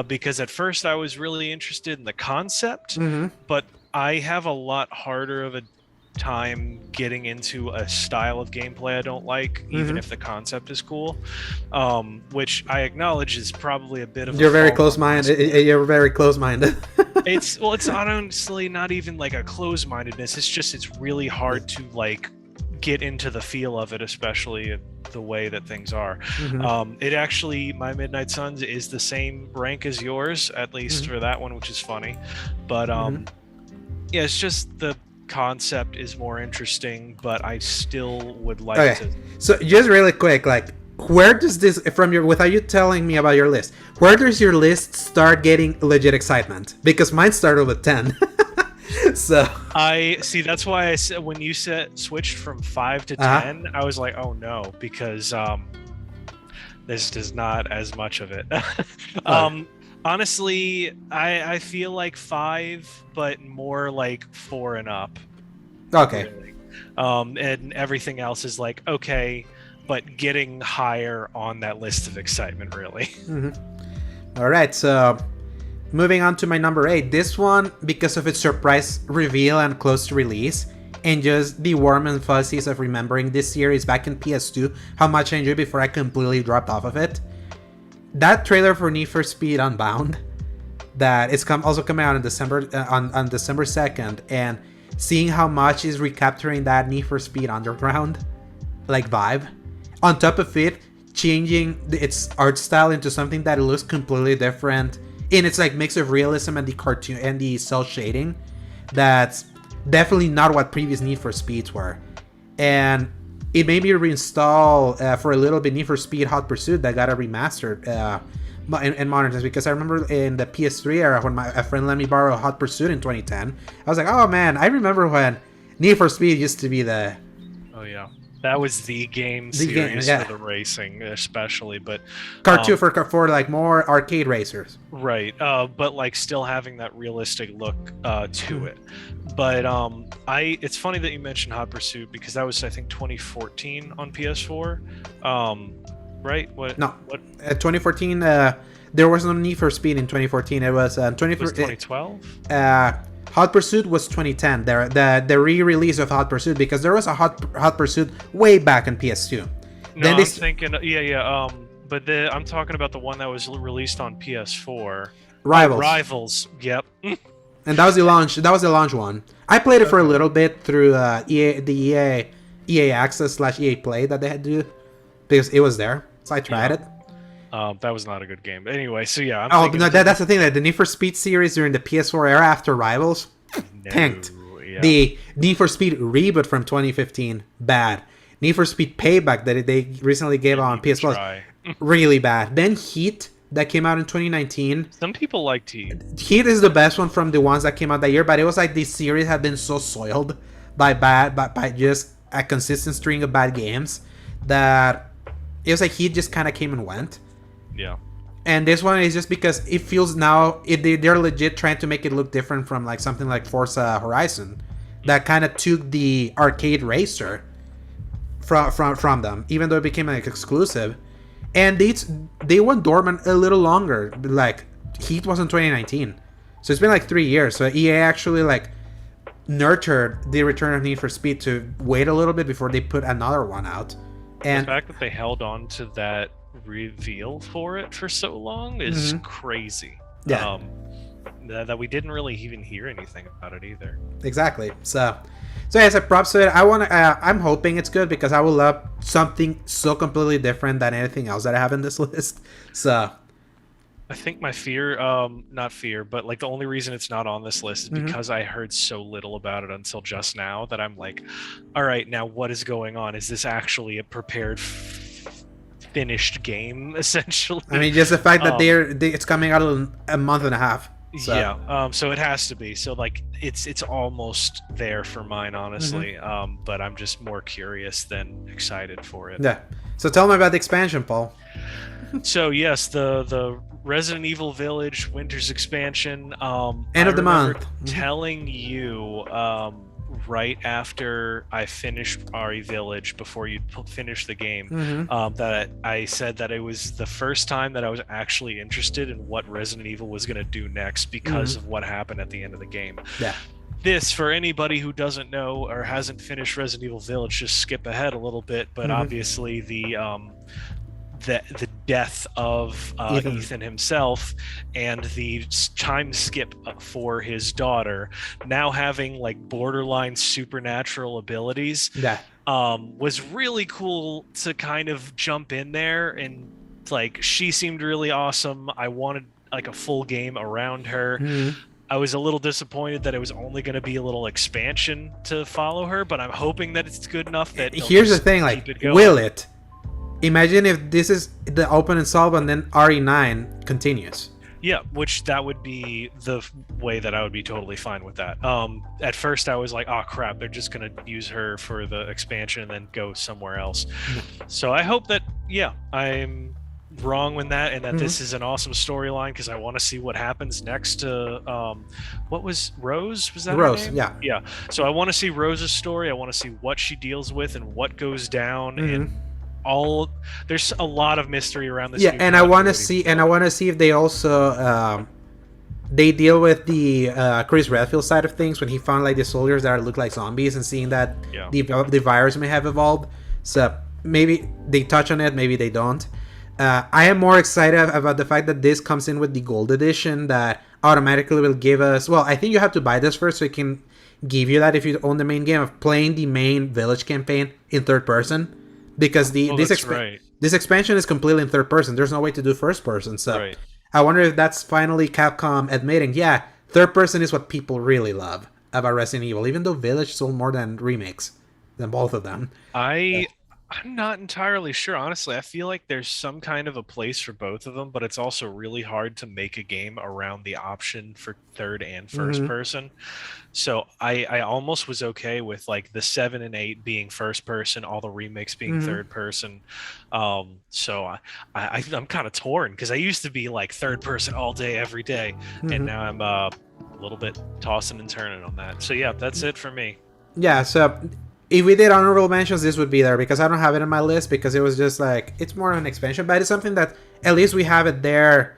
because at first I was really interested in the concept, but I have a lot harder of a time getting into a style of gameplay I don't like, even if the concept is cool, which I acknowledge is probably a bit of you're very close-minded. You're very close-minded. It's honestly not even like a close-mindedness, it's just it's really hard to like get into the feel of it, especially the way that things are. Mm-hmm. It actually, my Midnight Suns is the same rank as yours, at least Mm-hmm. for that one, which is funny. But Mm-hmm. yeah, it's just the concept is more interesting, but I still would like Okay, to. so just really quick, like, where does this from your without you telling me about your list? Where does your list start getting legit excitement? Because mine started with 10. So, I see. That's why I said when you said switched from 5 to uh-huh. 10, I was like, oh no, because this is not as much of it. Okay. Honestly, I feel like 5, but more like 4 and up, Okay. really. And everything else is like okay, but getting higher on that list of excitement, really. Mm-hmm. All right. So, moving on to my number 8. This one, because of its surprise reveal and close to release, and just the warm and fuzzies of remembering this series back in PS2, how much I enjoyed before I completely dropped off of it. That trailer for Need for Speed Unbound, that is also coming out in December on December 2nd, and seeing how much is recapturing that Need for Speed Underground like vibe, on top of it changing its art style into something that looks completely different in its like mix of realism and the cartoon and the cell shading. That's definitely not what previous Need for Speeds were, and it made me reinstall for a little bit Need for Speed Hot Pursuit that got a remastered in modern times, because I remember in the PS3 era when a friend let me borrow Hot Pursuit in 2010. I was like, oh man, I remember when Need for Speed used to be the Oh yeah, that was the game game, series yeah, for the racing, especially. But cartoon for like more arcade racers. right, but like still having that realistic look to it. But it's funny that you mentioned Hot Pursuit because that was I think 2014 on PS4. Right? No, What 2014. There was no Need for Speed in 2014. It was 2012? Hot Pursuit was 2010. The re-release of Hot Pursuit, because there was a Hot Pursuit way back in PS2. No, I'm thinking yeah. But I'm talking about the one that was released on PS4. Rivals. Oh, Rivals. Yep. And that was the launch. That was the launch one. I played it for a little bit through EA Access / EA Play that they had to do, because it was there. So I tried it. That was not a good game. Anyway, so yeah. That's the thing. That the Need for Speed series during the PS4 era after Rivals tanked. Yeah. The Need for Speed reboot from 2015, bad. Need for Speed Payback that they recently gave on PS Plus, really bad. Then Heat that came out in 2019. Some people liked Heat. Heat is the best one from the ones that came out that year, but it was like this series had been so soiled by just a consistent string of bad games that it was like Heat just kind of came and went. Yeah. And this one is just because it feels now they're legit trying to make it look different from like something like Forza Horizon that kind of took the arcade racer from them, even though it became like exclusive. And they went dormant a little longer. Like Heat was in 2019, so it's been like 3 years. So EA actually like nurtured the return of Need for Speed to wait a little bit before they put another one out. And the fact that they held on to that reveal for it for so long is crazy. Yeah. That we didn't really even hear anything about it either. Exactly. So as a props to it, I'm hoping it's good, because I would love something so completely different than anything else that I have in this list. So I think my fear, not fear, but like the only reason it's not on this list is because I heard so little about it until just now that I'm like, all right, now what is going on? Is this actually a prepared, finished game, essentially? I mean, just the fact that it's coming out in a month and a half. So. Yeah, so it has to be. So like it's almost there for mine, honestly. But I'm just more curious than excited for it. Yeah. So tell me about the expansion, Paul. So yes, the Resident Evil Village Winter's expansion. End of the month. Telling you right after I finished RE Village, before you finish the game, that I said that it was the first time that I was actually interested in what Resident Evil was going to do next because of what happened at the end of the game. Yeah. This, for anybody who doesn't know or hasn't finished Resident Evil Village, just skip ahead a little bit, but obviously the death of Ethan himself and the time skip for his daughter now having like borderline supernatural abilities. Yeah. was really cool to kind of jump in there, and like she seemed really awesome. I wanted like a full game around her. Mhm. I was a little disappointed that it was only going to be a little expansion to follow her, but I'm hoping that it's good enough that they'll Here's the just thing, keep like, it will going. it? Imagine if this is the open and solve and then RE9 continues. Yeah, which that would be the way that I would be totally fine with that. At first I was like, oh crap, they're just gonna use her for the expansion and then go somewhere else. So I hope that, yeah, I'm wrong with that, and that Mhm. this is an awesome storyline, because I want to see what happens next to what was Rose? Was that her Rose, name? yeah. Yeah. So I want to see Rose's story. I want to see what she deals with and what goes down, Mhm. and all there's a lot of mystery around this Yeah, new and I want to continuity see, for Dork. if they also they deal with the Chris Redfield side of things when he found like the soldiers that look like zombies and seeing that Yeah. the virus may have evolved. So maybe they touch on it, maybe they don't. I am more excited about the fact that this comes in with the gold edition that automatically will give us. Well, I think you have to buy this first so it can give you that if you own the main game of playing the main village campaign in third person, because Oh, that's right. this expansion is completely in third person. There's no way to do first person. So Right. I wonder if that's finally Capcom admitting, yeah, third person is what people really love about Resident Evil, even though Village sold more than remakes than both of them. I I'm not entirely sure, honestly. I feel like there's some kind of a place for both of them, but it's also really hard to make a game around the option for third and first Mm-hmm. person. So I almost was okay with like the 7 and 8 being first person, all the remakes being Mm-hmm. third person. So I'm kind of torn, because I used to be like third person all day, every day, and Mm-hmm. now I'm a little bit tossing and turning on that. So yeah, that's it for me. Yeah, so if we did honorable mentions, this would be there because I don't have it on my list because it was just like it's more of an expansion, but it's something that at least we have it there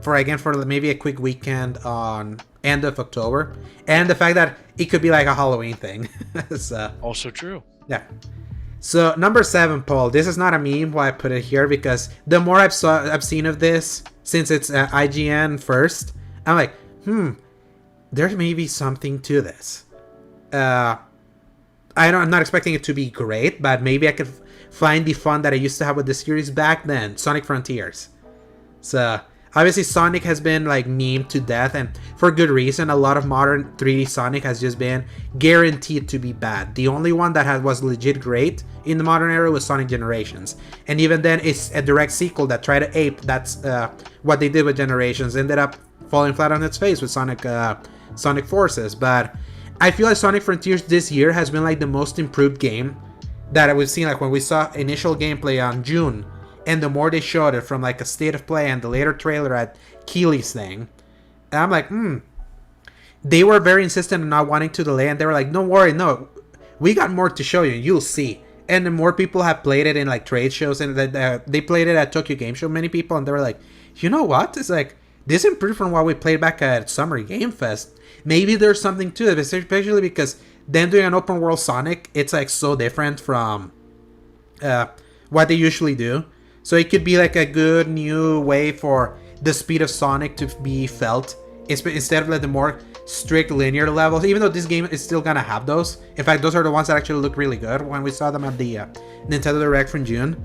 for again for maybe a quick weekend on end of October, and the fact that it could be like a Halloween thing. So Also true. yeah. So number 7, Paul. This is not a meme. Why I put it here because the more I've seen of this since it's IGN first, I'm like, there may be something to this. Uh, I'm not expecting it to be great, but maybe I could find the fun that I used to have with the series back then, Sonic Frontiers. So obviously Sonic has been like memed to death, and for good reason. A lot of modern 3D Sonic has just been guaranteed to be bad. The only one that was legit great in the modern era was Sonic Generations, and even then, it's a direct sequel that tried to ape. That's what they did with Generations. Ended up falling flat on its face with Sonic Forces, but I feel like Sonic Frontiers this year has been like the most improved game that we've seen. Like when we saw initial gameplay on June, and the more they showed it from like a state of play and the later trailer at Keeley's thing, and I'm like, they were very insistent on not wanting to delay, and they were like, don't worry, no, we got more to show you, you'll see. And the more people have played it in like trade shows, and they played it at Tokyo Game Show, many people, and they were like, you know what? It's like this improved from what we played back at Summer Game Fest. Maybe there's something to it, especially because them doing an open world Sonic, it's like so different from what they usually do. So it could be like a good new way for the speed of Sonic to be felt instead of like the more strict linear levels. Even though this game is still gonna have those. In fact, those are the ones that actually look really good when we saw them at the Nintendo Direct from June.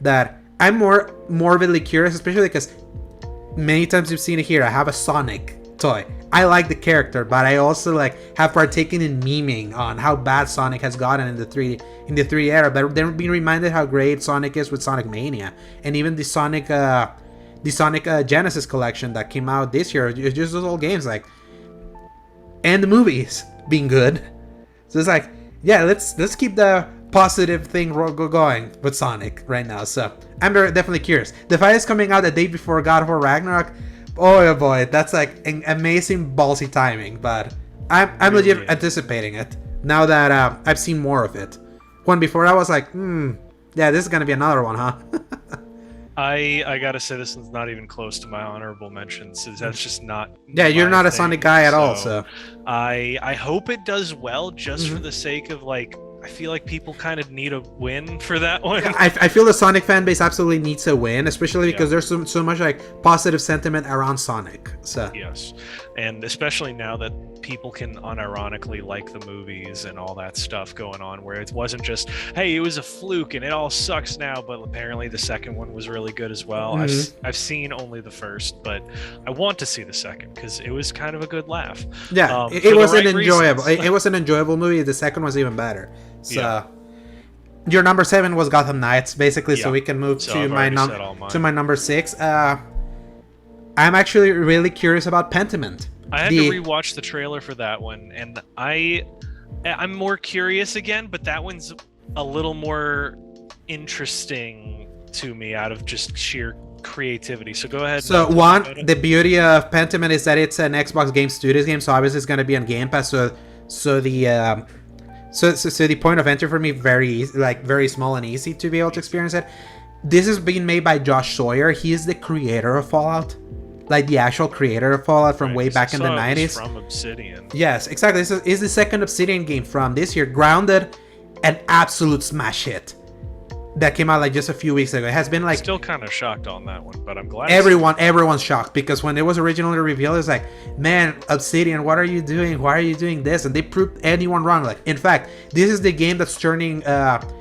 That I'm more morbidly curious, especially because many times you've seen it here. I have a Sonic toy. I like the character, but I also like have partaken in memeing on how bad Sonic has gotten in the 3D era. But then being reminded how great Sonic is with Sonic Mania, and even the Sonic Genesis collection that came out this year. It's just those old games like, and the movies being good. So it's like, yeah, let's keep the positive thing going with Sonic right now. So I'm definitely curious. The fight is coming out the day before God of War Ragnarok. Oh boy, that's like an amazing ballsy timing. But I'm Really legit anticipating it now that I've seen more of it. When before I was like, yeah, this is gonna be another one, huh? I gotta say, this one's not even close to my honorable mentions. That's just not Yeah, you're my not a thing. Sonic guy at all, so I hope it does well, just for the sake of like, I feel like people kind of need a win for that one. I feel the Sonic fan base absolutely needs a win, especially because Yeah. there's so much like positive sentiment around Sonic. So Yes, and especially now that people can unironically like the movies and all that stuff going on, where it wasn't just, hey, it was a fluke and it all sucks now, but apparently the second one was really good as well. I've seen only the first, but I want to see the second because it was kind of a good laugh. yeah, For it the was an right enjoyable. reasons. It was an enjoyable movie. The second was even better. So. Yeah. Your number 7 was Gotham Knights, basically, so Yeah. we can move So to I've my already said all mine. number 6. I'm actually really curious about Pentiment. I had to rewatch the trailer for that one, and I'm more curious again, but that one's a little more interesting to me out of just sheer creativity. So go ahead. So the beauty of Pentiment is that it's an Xbox Game Studios game, so obviously it's going to be on Game Pass. So the point of entry for me very small and easy to be able to experience it. This is being made by Josh Sawyer. He is the creator of Fallout, like the actual creator of Fallout from way back in the 90s. From Obsidian. Yes, exactly. This is the second Obsidian game from this year. Grounded, an absolute smash hit that came out like just a few weeks ago. It has been like Still kind of shocked on that one, but I'm glad. everyone's shocked because when it was originally revealed, it's like, man, Obsidian, what are you doing? Why are you doing this? And they proved anyone wrong. Like, in fact, this is the game that's turning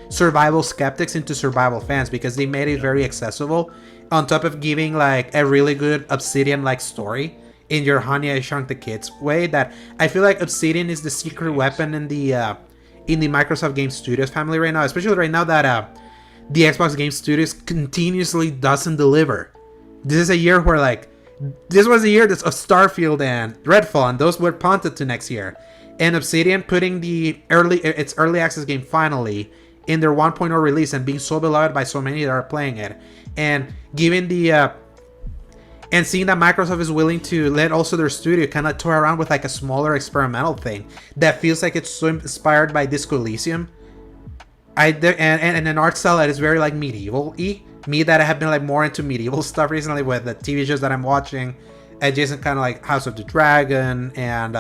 survival skeptics into survival fans because they made it very accessible. On top of giving like a really good Obsidian-like story in your Honey I Shrunk the Kids way, that I feel like Obsidian is the secret weapon in the Microsoft Game Studios family right now, especially right now that the Xbox Game Studios continuously doesn't deliver. This is a year where this was a year of Starfield and Redfall, and those were punted to next year. And Obsidian putting its early access game finally in their 1.0 release and being so beloved by so many that are playing it, and giving and seeing that Microsoft is willing to let also their studio kind of toy around with like a smaller experimental thing that feels like it's so inspired by Disco Elysium. And an art style that is very like medieval-y. Me that I have been like more into medieval stuff recently with the TV shows that I'm watching, adjacent kind of like House of the Dragon, and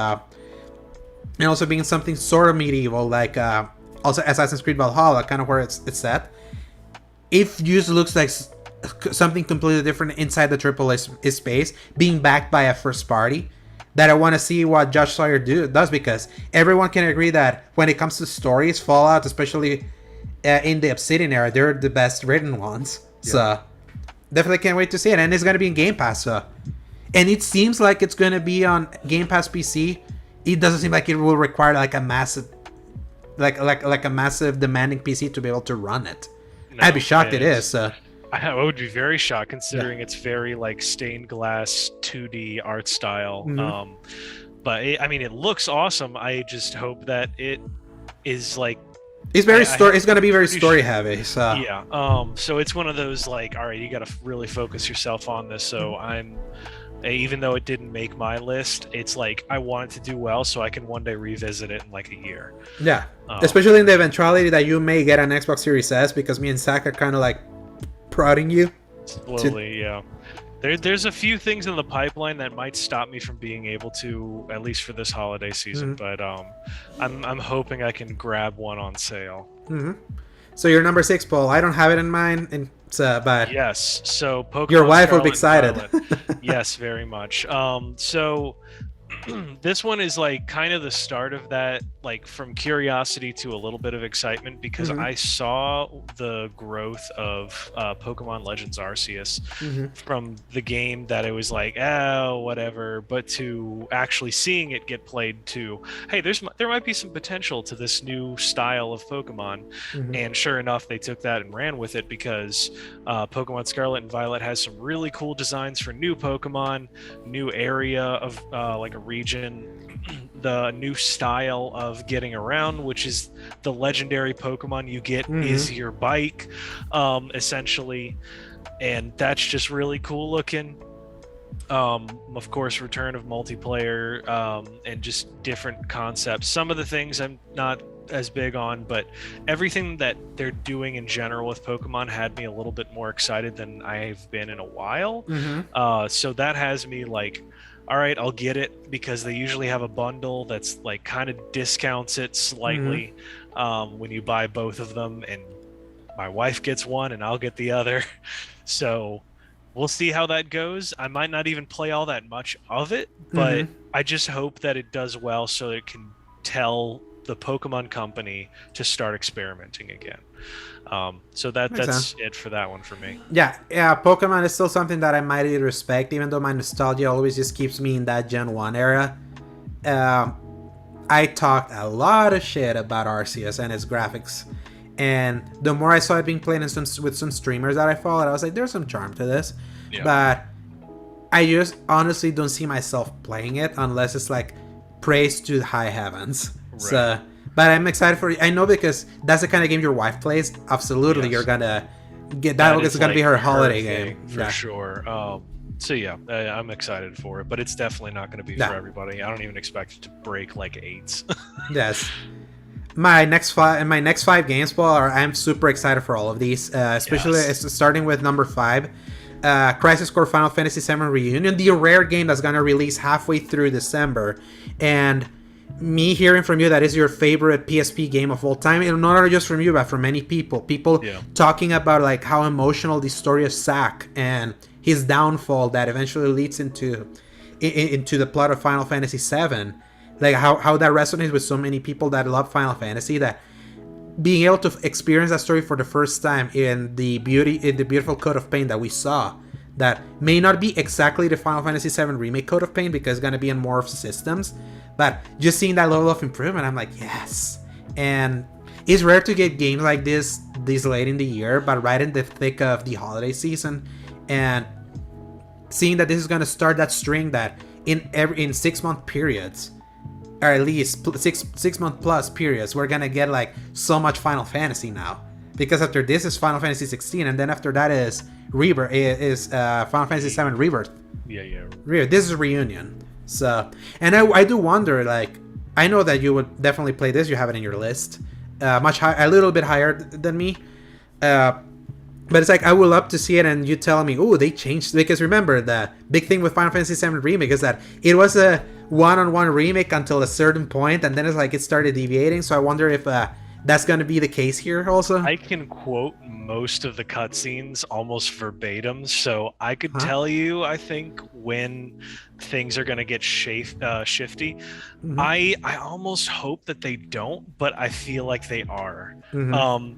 also being something sort of medieval like also Assassin's Creed Valhalla, kind of where it's set. It just looks like something completely different inside the AAA space, being backed by a first party. That I want to see what Josh Sawyer does, because everyone can agree that when it comes to stories, Fallout, especially in the Obsidian era, they're the best written ones. Yeah. So definitely can't wait to see it, and it's gonna be in Game Pass. So, and it seems like it's gonna be on Game Pass PC. It doesn't seem like it will require like a massive, like a massive demanding PC to be able to run it. No, I'd be shocked it is. So. I would be very shocked considering it's very like stained glass 2D art style. Mm-hmm. But it looks awesome. I just hope that it is like. It's very it's going to be very story heavy. So. Yeah. So it's one of those like, all right, you got to really focus yourself on this. So even though it didn't make my list, it's like I want it to do well so I can one day revisit it in like a year. Yeah. Especially in the eventuality that you may get an Xbox Series S, because me and Zach are kind of like prodding you slowly. Yeah, there's a few things in the pipeline that might stop me from being able to, at least for this holiday season. But I'm hoping I can grab one on sale. So your number 6, Paul. I don't have it in mind, but yes. So Pokemon your wife Scarlet will be excited. Yes, very much. So this one is like kind of the start of that, like from curiosity to a little bit of excitement, because I saw the growth of Pokemon Legends Arceus from the game that it was like, oh, whatever, but to actually seeing it get played to, hey, there might be some potential to this new style of Pokemon. And sure enough, they took that and ran with it, because Pokemon Scarlet and Violet has some really cool designs for new Pokemon, new area of like a region, the new style of getting around, which is the legendary Pokemon you get is your bike, essentially, and that's just really cool looking. Of course, return of multiplayer, and just different concepts. Some of the things I'm not as big on, but everything that they're doing in general with Pokemon had me a little bit more excited than I've been in a while. So that has me like all right, I'll get it, because they usually have a bundle that's like kind of discounts it slightly when you buy both of them, and my wife gets one and I'll get the other. So we'll see how that goes. I might not even play all that much of it, but I just hope that it does well so it can tell the Pokemon Company to start experimenting again. So that's it for that one for me. Yeah, Pokemon is still something that I might respect, even though my nostalgia always just keeps me in that Gen 1 era. I talked a lot of shit about Arceus and its graphics. And the more I saw it being played with some streamers that I followed, I was like, there's some charm to this. Yeah. But I just honestly don't see myself playing it unless it's like praise to the high heavens. Right. So, but I'm excited for it. I know, because that's the kind of game your wife plays. Absolutely, yes. You're gonna get that. It's gonna be her holiday game for sure. So yeah, I'm excited for it, but it's definitely not going to be for everybody. I don't even expect it to break like 8s. Yes. My next five games, Paul, I'm super excited for all of these, especially starting with number 5, Crisis Core Final Fantasy VII Reunion, the rare game that's gonna release halfway through December, and me hearing from you that is your favorite PSP game of all time, and not just from you, but from many people talking about like how emotional the story of Zack and his downfall that eventually leads into the plot of Final Fantasy VII. Like how that resonates with so many people that love Final Fantasy, that being able to experience that story for the first time in the beautiful Code of Pain that we saw, that may not be exactly the Final Fantasy VII Remake Code of Pain because it's going to be in more of systems, but just seeing that level of improvement, I'm like, yes. And it's rare to get games like this late in the year, but right in the thick of the holiday season, and seeing that this is going to start that string that in 6-month periods, or at least 6-month plus periods, we're gonna get like so much Final Fantasy now. Because after this is Final Fantasy 16, and then after that is Rebirth, Final Fantasy 7 Rebirth. Yeah. This is Reunion. So, and I do wonder, like, I know that you would definitely play this. You have it in your list, a little bit higher than me. But it's like, I would love to see it, and you tell me, oh, they changed. Because remember, the big thing with Final Fantasy VII Remake is that it was a one-on-one remake until a certain point, and then it's like it started deviating. So I wonder if that's going to be the case here also. I can quote most of the cutscenes almost verbatim, so I could tell you, I think, when things are going to get shifty. I almost hope that they don't, but I feel like they are,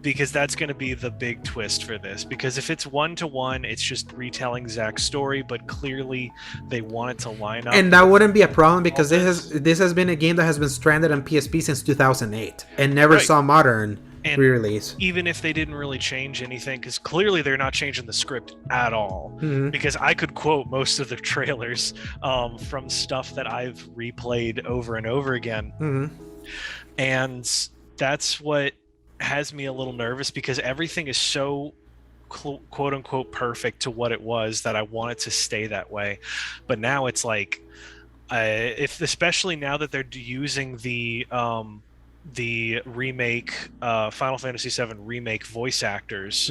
because that's going to be the big twist for this. Because if it's 1-to-1, it's just retelling Zack's story, but clearly they want it to line up. And that wouldn't be a problem, because this has been a game that has been stranded on PSP since 2008 and never saw modern re-release. Even if they didn't really change anything, because clearly they're not changing the script at all, because I could quote most of the trailers from stuff that I've replayed over and over again, and that's what has me a little nervous, because everything is so quote unquote perfect to what it was that I want it to stay that way. But now it's like, especially now that they're using the remake Final Fantasy VII Remake voice actors,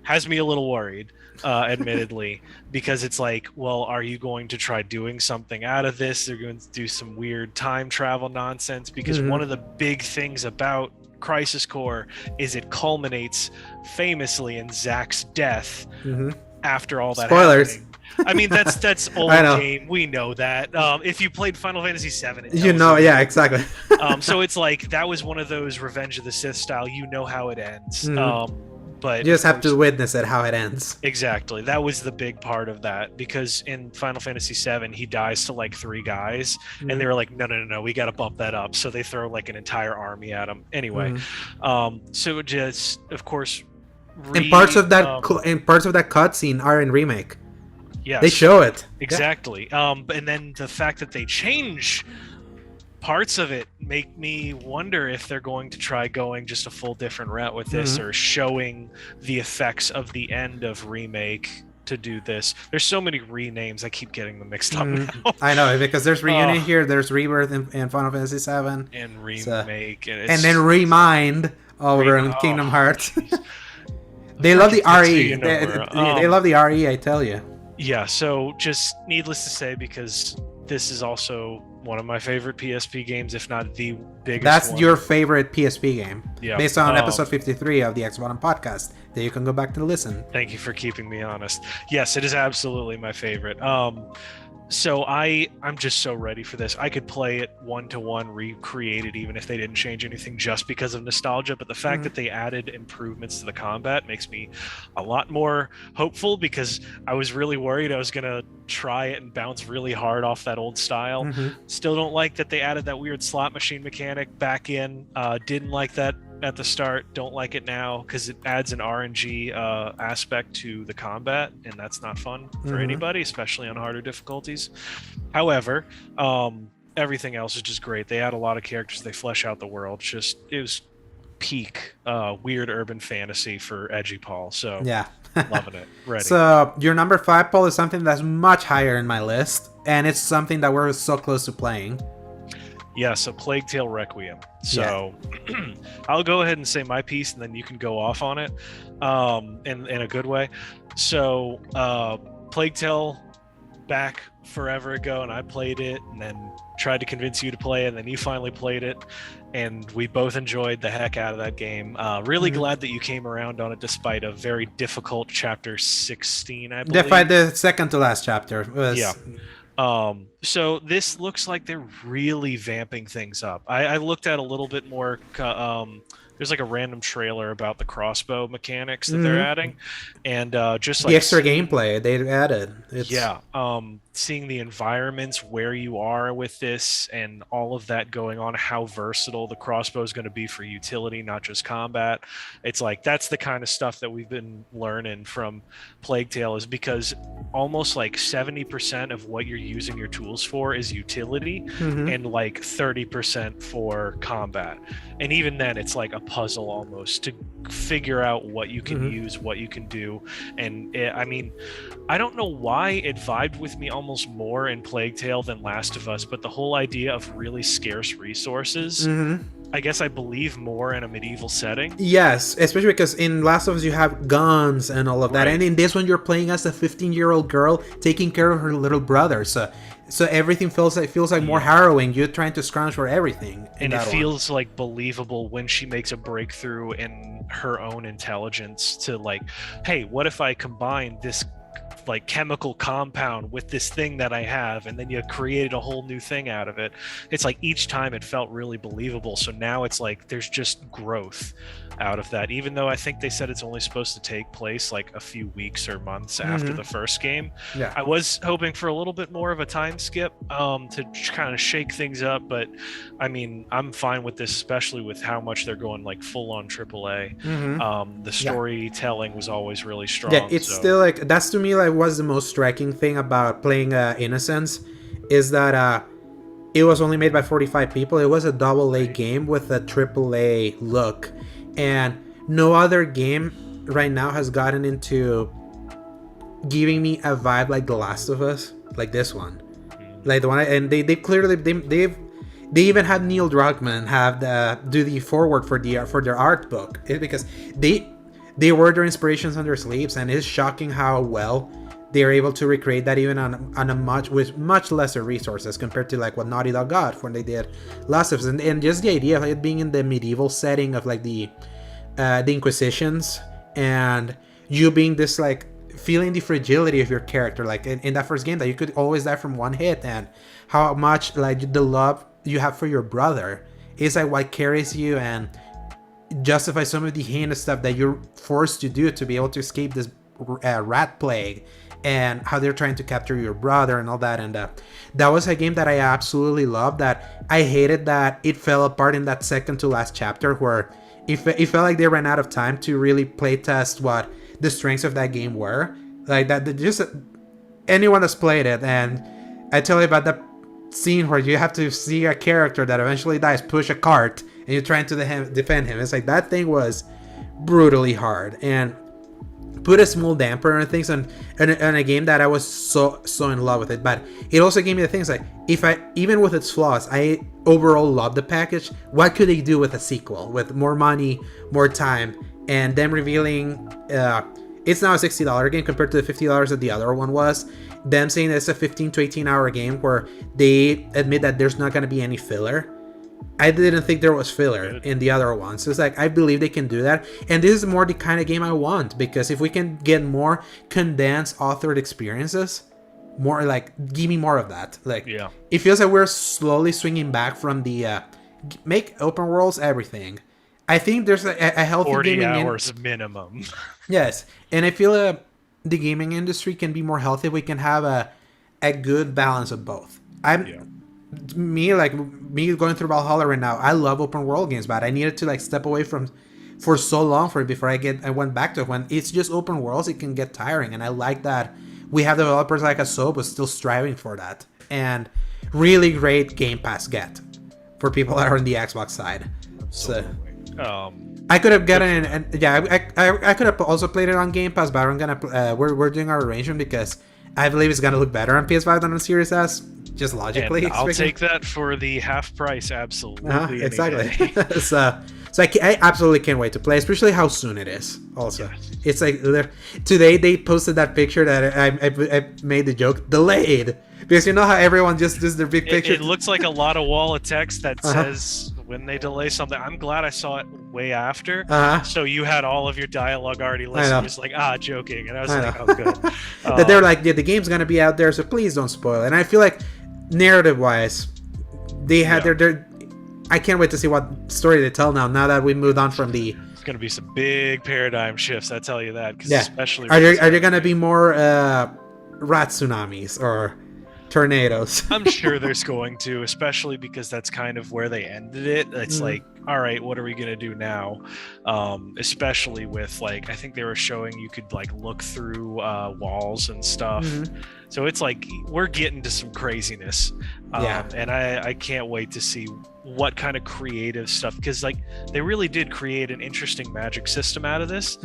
has me a little worried, admittedly, because it's like, well, are you going to try doing something out of this? They're going to do some weird time travel nonsense, because one of the big things about Crisis Core is it culminates famously in Zack's death after all that spoilers happening. I mean, that's old game. We know that. If you played Final Fantasy VII, exactly. So it's like, that was one of those Revenge of the Sith style. You know how it ends. But you just have to witness it, how it ends. Exactly. That was the big part of that, because in Final Fantasy VII, he dies to like 3 guys, and they were like, no, we got to bump that up. So they throw like an entire army at him. Anyway, so just, of course, and parts of that cutscene are in Remake. Yes, they show it exactly. And then the fact that they change parts of it make me wonder if they're going to try going just a full different route with this, or showing the effects of the end of Remake to do this. There's so many renames, I keep getting them mixed up now. I know, because there's Reunion here, there's Rebirth in Final Fantasy VII, and Remake, and then Remind over in Kingdom Hearts. They love the RE. They love the RE, I tell you. Yeah, so just needless to say, because this is also one of my favorite PSP games, if not the biggest That's one. your favorite PSP game. Yeah. Based on episode 53 of the X Bottom podcast that you can go back to listen. Thank you for keeping me honest. Yes, it is absolutely my favorite. So I'm just so ready for this. I could play it 1-to-1, recreate it, even if they didn't change anything, just because of nostalgia. But the fact that they added improvements to the combat makes me a lot more hopeful, because I was really worried I was gonna try it and bounce really hard off that old style. Still don't like that they added that weird slot machine mechanic back in. Didn't like that at the start, don't like it now, because it adds an RNG aspect to the combat, and that's not fun for anybody, especially on harder difficulties. However, everything else is just great. They add a lot of characters, they flesh out the world. It was peak weird urban fantasy for edgy Paul. So yeah. Loving it. Ready. So your number 5, Paul, is something that's much higher in my list, and it's something that we're so close to playing. Yeah, so Plague Tale Requiem. So I'll go ahead and say my piece, and then you can go off on it in a good way. So Plague Tale, back forever ago, and I played it, and then tried to convince you to play it, and then you finally played it, and we both enjoyed the heck out of that game. Really glad that you came around on it despite a very difficult chapter 16, I believe. Despite the second to last chapter. Yeah. So this looks like they're really vamping things up. I looked at a little bit more. There's like a random trailer about the crossbow mechanics that they're adding, and just like the extra gameplay they added. Seeing the environments where you are with this and all of that going on, how versatile the crossbow is going to be for utility, not just combat. It's like that's the kind of stuff that we've been learning from Plague Tale, is because almost like 70% of what you're using your tools for is utility, and like 30% for combat. And even then, it's like a puzzle almost to figure out what you can use, what you can do. And I mean, I don't know why it vibed with me almost more in Plague Tale than Last of Us, but the whole idea of really scarce resources, I guess I believe more in a medieval setting. Yes, especially because in Last of Us you have guns and all of that, and in this one you're playing as a 15-year-old girl taking care of her little brother. So everything feels like more harrowing. You're trying to scrounge for everything, and it feels like believable when she makes a breakthrough in her own intelligence to like, hey, what if I combine this like chemical compound with this thing that I have, and then you created a whole new thing out of it. It's like each time it felt really believable. So now it's like there's just growth out of that, even though I think they said it's only supposed to take place like a few weeks or months after the first game. I was hoping for a little bit more of a time skip to kind of shake things up, but I mean, I'm fine with this, especially with how much they're going like full on AAA. The storytelling was always really strong. Yeah, it's still like, that's to me like was the most striking thing about playing Innocence, is that it was only made by 45 people. It was a AA game with a AAA look, and no other game right now has gotten into giving me a vibe like The Last of Us, like this one, like the one. And they clearly they even had Neil Druckmann have do the forward for their art book, because they wore their inspirations on their sleeves, and it's shocking how well they're able to recreate that even on a with much lesser resources compared to like what Naughty Dog got when they did Last of Us, and just the idea of it being in the medieval setting of like the Inquisitions, and you being this like feeling the fragility of your character, like in that first game, that you could always die from one hit, and how much like the love you have for your brother is like what carries you and justify some of the heinous stuff that you're forced to do to be able to escape this rat plague, and how they're trying to capture your brother and all that. And that was a game that I absolutely loved, that I hated that it fell apart in that second to last chapter, where it felt like they ran out of time to really play test what the strengths of that game were. Like that, just anyone that's played it, and I tell you about that scene where you have to see a character that eventually dies push a cart, and you're trying to defend him. It's like that thing was brutally hard, and put a small damper on things, and a game that I was so in love with it. But it also gave me the things like, even with its flaws, I overall loved the package. What could they do with a sequel with more money, more time, and them revealing it's now a $60 game compared to the $50 that the other one was. Them saying it's a 15 to 18 hour game where they admit that there's not going to be any filler. I didn't think there was filler in the other ones. So it's like, I believe they can do that. And this is more the kind of game I want, because if we can get more condensed authored experiences, more like, give me more of that. Like, it feels like we're slowly swinging back from the make open worlds everything. I think there's a healthy 40 gaming hours minimum. Yes, and I feel the gaming industry can be more healthy if we can have a good balance of both. Me going through Valhalla right now, I love open world games, but I needed to like step away from for so long for it before I went back to it. When it's just open worlds, it can get tiring, and I like that we have developers like Asobo still striving for that, and really great Game Pass get for people that are on the Xbox side. Absolutely. So I could have gotten I could have also played it on Game Pass, but I'm gonna we're doing our arrangement because I believe it's gonna look better on PS5 than on Series S, just logically. And I'll take that for the half price, absolutely. Exactly. So I absolutely can't wait to play, especially how soon it is. Also, it's like today they posted that picture that I made the joke delayed, because you know how everyone just does their big picture. It looks like a lot of wall of text that says when they delay something. I'm glad I saw it way after, so you had all of your dialogue already listed. It was like, joking, and I was like, oh, good. That they're like, the game's gonna be out there, so please don't spoil it. And I feel like narrative-wise, they had their. I can't wait to see what story they tell now that we moved on from the. It's gonna be some big paradigm shifts, I tell you that. Especially are there gonna be more rat tsunamis or tornadoes? I'm sure there's going to, especially because that's kind of where they ended it. It's like, all right, what are we gonna do now? Especially with like, I think they were showing you could like look through walls and stuff. So it's like we're getting to some craziness, and I can't wait to see what kind of creative stuff, because like they really did create an interesting magic system out of this,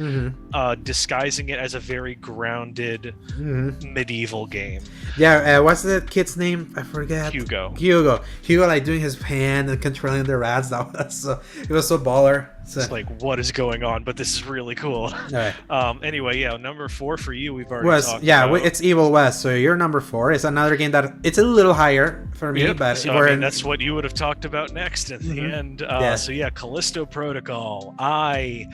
disguising it as a very grounded medieval game. What's the kid's name? I forget. Hugo like doing his hand and controlling the rats. It was so baller. It's like, what is going on? But this is really cool. Anyway, number 4 for you, we've already talked about. It's Evil West, so you're number 4. It's another game that it's a little higher for me, but so, I mean, that's what you would have talked about next in the end. So Callisto Protocol. I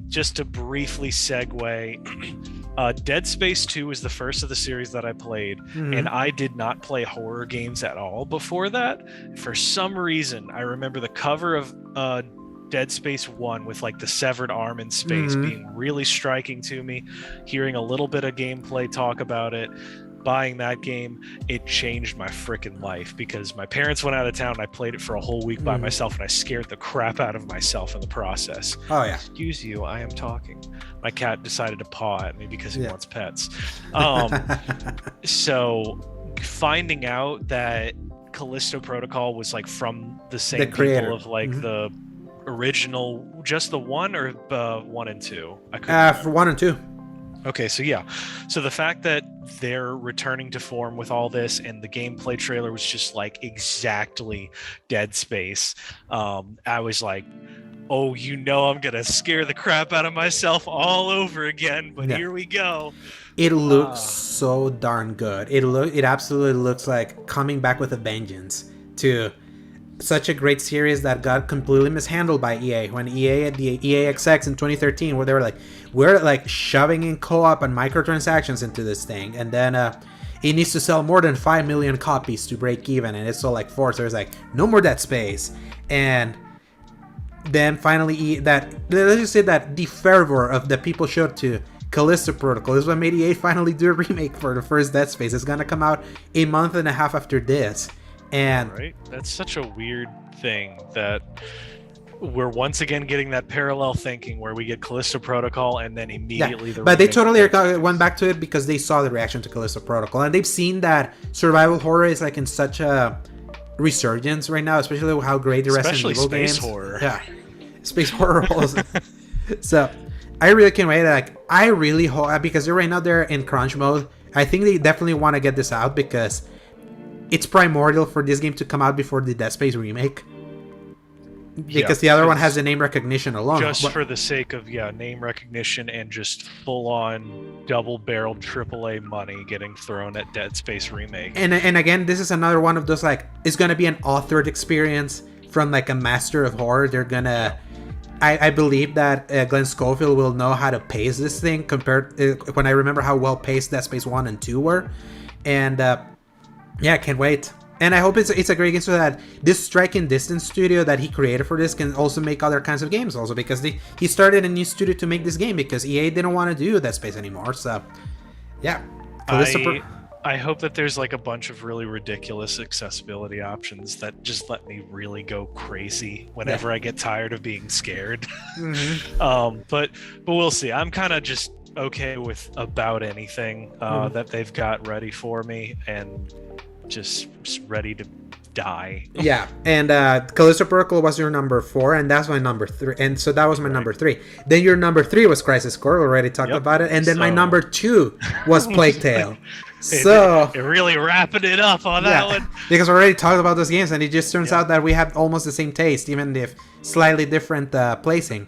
just to briefly segue, Dead Space 2 is the first of the series that I played, and I did not play horror games at all before that. For some reason, I remember the cover of Dead Space 1 with like the severed arm in space being really striking to me. Hearing a little bit of gameplay talk about it, buying that game, it changed my freaking life, because my parents went out of town and I played it for a whole week by myself, and I scared the crap out of myself in the process. Excuse you, I am talking. My cat decided to paw at me because he wants pets. So finding out that Callisto Protocol was like from the same people of like the original, just the one, or 1 and 2? For 1 and 2. Okay, so the fact that they're returning to form with all this, and the gameplay trailer was just like exactly Dead Space, I was like, oh, I'm gonna scare the crap out of myself all over again, but here we go. It looks so darn good. It absolutely looks like coming back with a vengeance to such a great series that got completely mishandled by EA. When EA at the EAXX in 2013, where they were like, we're like shoving in co-op and microtransactions into this thing, and then it needs to sell more than 5 million copies to break even, and it's so like forced. There's like no more Dead Space, and then finally let's just say that the fervor of the people showed to Callisto Protocol is what made EA finally do a remake for the first Dead Space. It's gonna come out a month and a half after this. And right, that's such a weird thing that we're once again getting that parallel thinking where we get Callisto Protocol and then immediately but they totally went back to it because they saw the reaction to Callisto Protocol, and they've seen that survival horror is like in such a resurgence right now, especially with how great the Resident Evil games. Horror. Space horror also. So I really can't wait. Like, I really hope, because right now they're in crunch mode. I think they definitely want to get this out because it's primordial for this game to come out before the Dead Space remake. because the other one has the name recognition alone. Just for the sake of name recognition and just full-on double-barreled AAA money getting thrown at Dead Space Remake. And again, this is another one of those, like, it's gonna be an authored experience from like a master of horror. They're gonna, I believe that Glenn Schofield will know how to pace this thing compared when I remember how well paced Dead Space 1 and 2 were. And I can't wait. And I hope it's a great game so that this Striking Distance studio that he created for this can also make other kinds of games also, because he started a new studio to make this game because EA didn't want to do Dead Space anymore. So yeah. I hope that there's like a bunch of really ridiculous accessibility options that just let me really go crazy whenever I get tired of being scared. But we'll see. I'm kind of just okay with about anything that they've got ready for me, and just ready to die. Yeah, and Callisto Protocol was your number 4, and that's my number 3, and so that was my number 3. Then your number 3 was Crisis Core. We already talked about it, and then my number 2 was Plague Tale. So you're really wrapping it up on that one, because we already talked about those games, and it just turns out that we have almost the same taste, even if slightly different placing.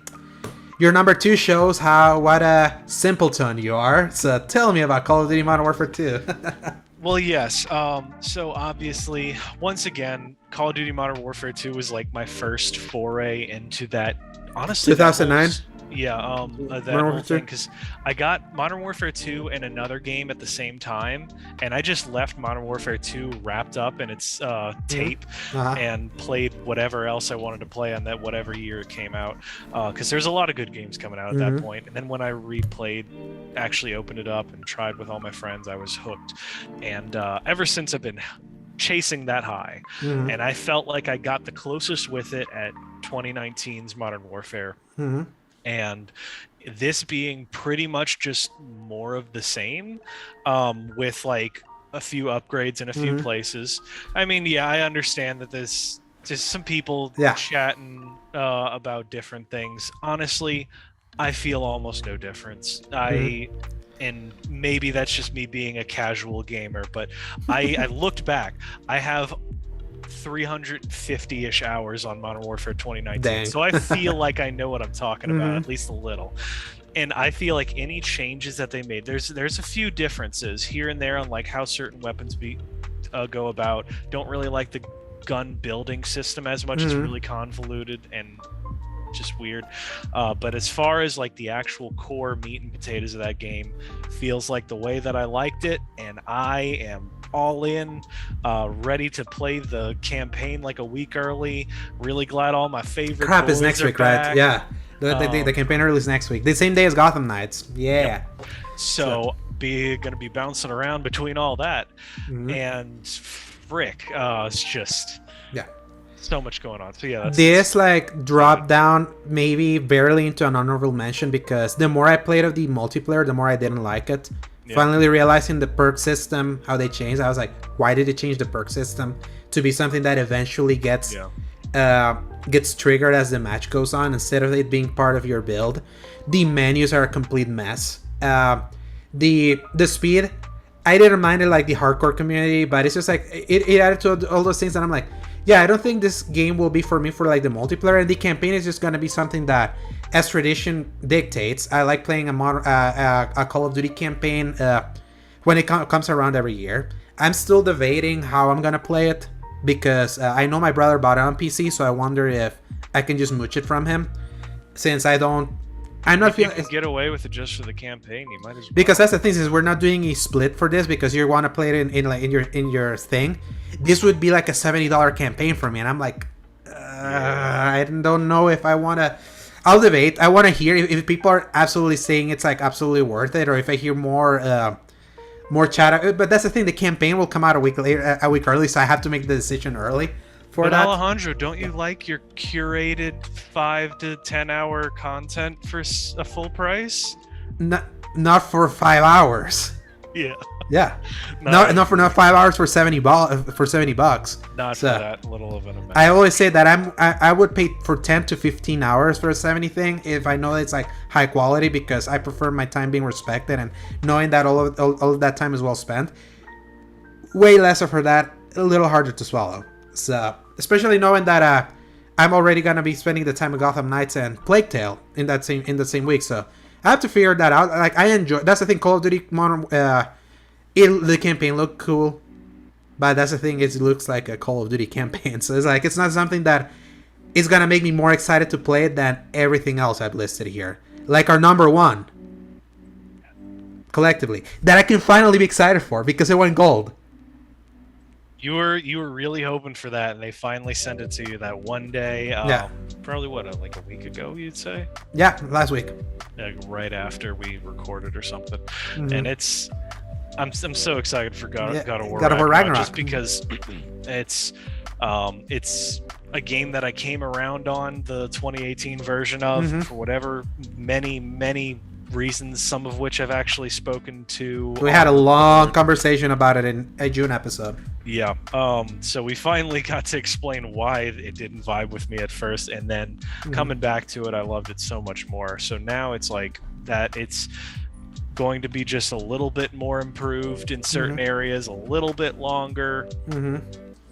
Your number 2 shows what a simpleton you are. So tell me about Call of Duty Modern Warfare 2. Well, yes. So obviously, once again, Call of Duty Modern Warfare 2 was like my first foray into that. Honestly, 2009. That whole thing, because I got Modern Warfare 2 and another game at the same time, and I just left Modern Warfare 2 wrapped up in its tape and played whatever else I wanted to play on that whatever year it came out, because there's a lot of good games coming out at that point. And then when I actually opened it up and tried with all my friends, I was hooked. And ever since I've been chasing that high, and I felt like I got the closest with it at 2019's Modern Warfare. And this being pretty much just more of the same, with like a few upgrades in a few places. I mean, I understand that there's just some people chatting about different things. Honestly, I feel almost no difference. And maybe that's just me being a casual gamer, but I looked back. I have 350-ish hours on Modern Warfare 2019. Dang. So I feel like I know what I'm talking about, at least a little. And I feel like any changes that they made, there's a few differences here and there on like how certain weapons go about. Don't really like the gun building system as much. It's really convoluted and just weird. But as far as like the actual core meat and potatoes of that game, feels like the way that I liked it, and I am all in, ready to play the campaign like a week early. Really glad all my favorite crap is next week, back. Right? Yeah, the campaign early is next week, the same day as Gotham Knights. So gonna be bouncing around between all that, and frick, it's just so much going on. So this like dropped down maybe barely into an honorable mention, because the more I played of the multiplayer, the more I didn't like it. Finally realizing the perk system, how they changed, I was like, why did they change the perk system to be something that eventually gets triggered as the match goes on, instead of it being part of your build? The menus are a complete mess. The speed, I didn't mind it like the hardcore community, but it's just like it added to all those things that I'm like, I don't think this game will be for me for like the multiplayer, and the campaign is just going to be something that, as tradition dictates, I like playing a Call of Duty campaign when it comes around every year. I'm still debating how I'm going to play it, because I know my brother bought it on PC, so I wonder if I can just mooch it from him, since I'm not feeling. If you can get away with it just for the campaign, you might as well. Because that's the thing, is we're not doing a split for this, because you want to play it in your thing. This would be like a $70 campaign for me, and I'm like, I don't know if I want to. I'll debate. I want to hear if people are absolutely saying it's like absolutely worth it, or if I hear more chatter. But that's the thing, the campaign will come out a week early, so I have to make the decision early. But Alejandro, don't you like your curated 5 to 10 hour content for a full price? Not for 5 hours. Yeah. Not for 5 hours for $70. Not for that little of an amount. I always say that I would pay for 10 to 15 hours for a 70 thing if I know it's like high quality, because I prefer my time being respected and knowing that all of that time is well spent. Way lesser for that, a little harder to swallow. So especially knowing that I'm already gonna be spending the time with Gotham Knights and Plague Tale in the same week. So I have to figure that out. Like I enjoy. That's the thing. Call of Duty Modern. The campaign looked cool, but that's the thing. It looks like a Call of Duty campaign. So it's like it's not something that is gonna make me more excited to play it than everything else I've listed here. Like our number one, collectively, that I can finally be excited for because it went gold. You were really hoping for that, and they finally sent it to you that one day. Yeah. Probably like a week ago, you'd say. Yeah, last week. Like right after we recorded or something, Mm-hmm. and I'm so excited for God of War Ragnarok just because it's a game that I came around on the 2018 version of for whatever many reasons, some of which I've actually spoken to. We had a long conversation about it in a June episode. Yeah. So we finally got to explain why it didn't vibe with me at first, and then coming back to it, I loved it so much more. So now it's like that. It's going to be just a little bit more improved in certain areas, a little bit longer.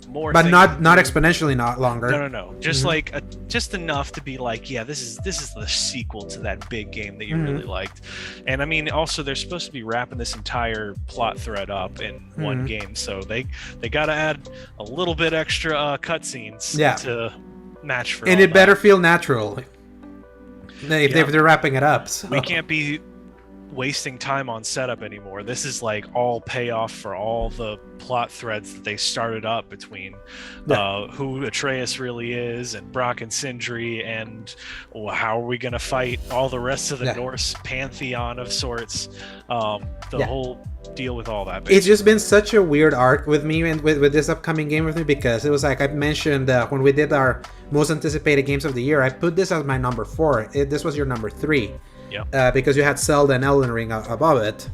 More, but not exponentially not longer. No. Just like just enough to be like, yeah, this is the sequel to that big game that you really liked. And I mean, also they're supposed to be wrapping this entire plot thread up in one game, so they got to add a little bit extra cutscenes to match for. And it better feel natural if they're wrapping it up. So. We can't be wasting time on setup anymore. This is like all payoff for all the plot threads that they started up between who Atreus really is and Brock and Sindri, and how are we going to fight all the rest of the Norse pantheon of sorts. The whole deal with all that. Basically. It's just been such a weird arc with me and with this upcoming game with me, because it was like I mentioned when we did our most anticipated games of the year, I put this as my number 4. This was your number 3. Yeah. Because you had Zelda and Elden Ring above it,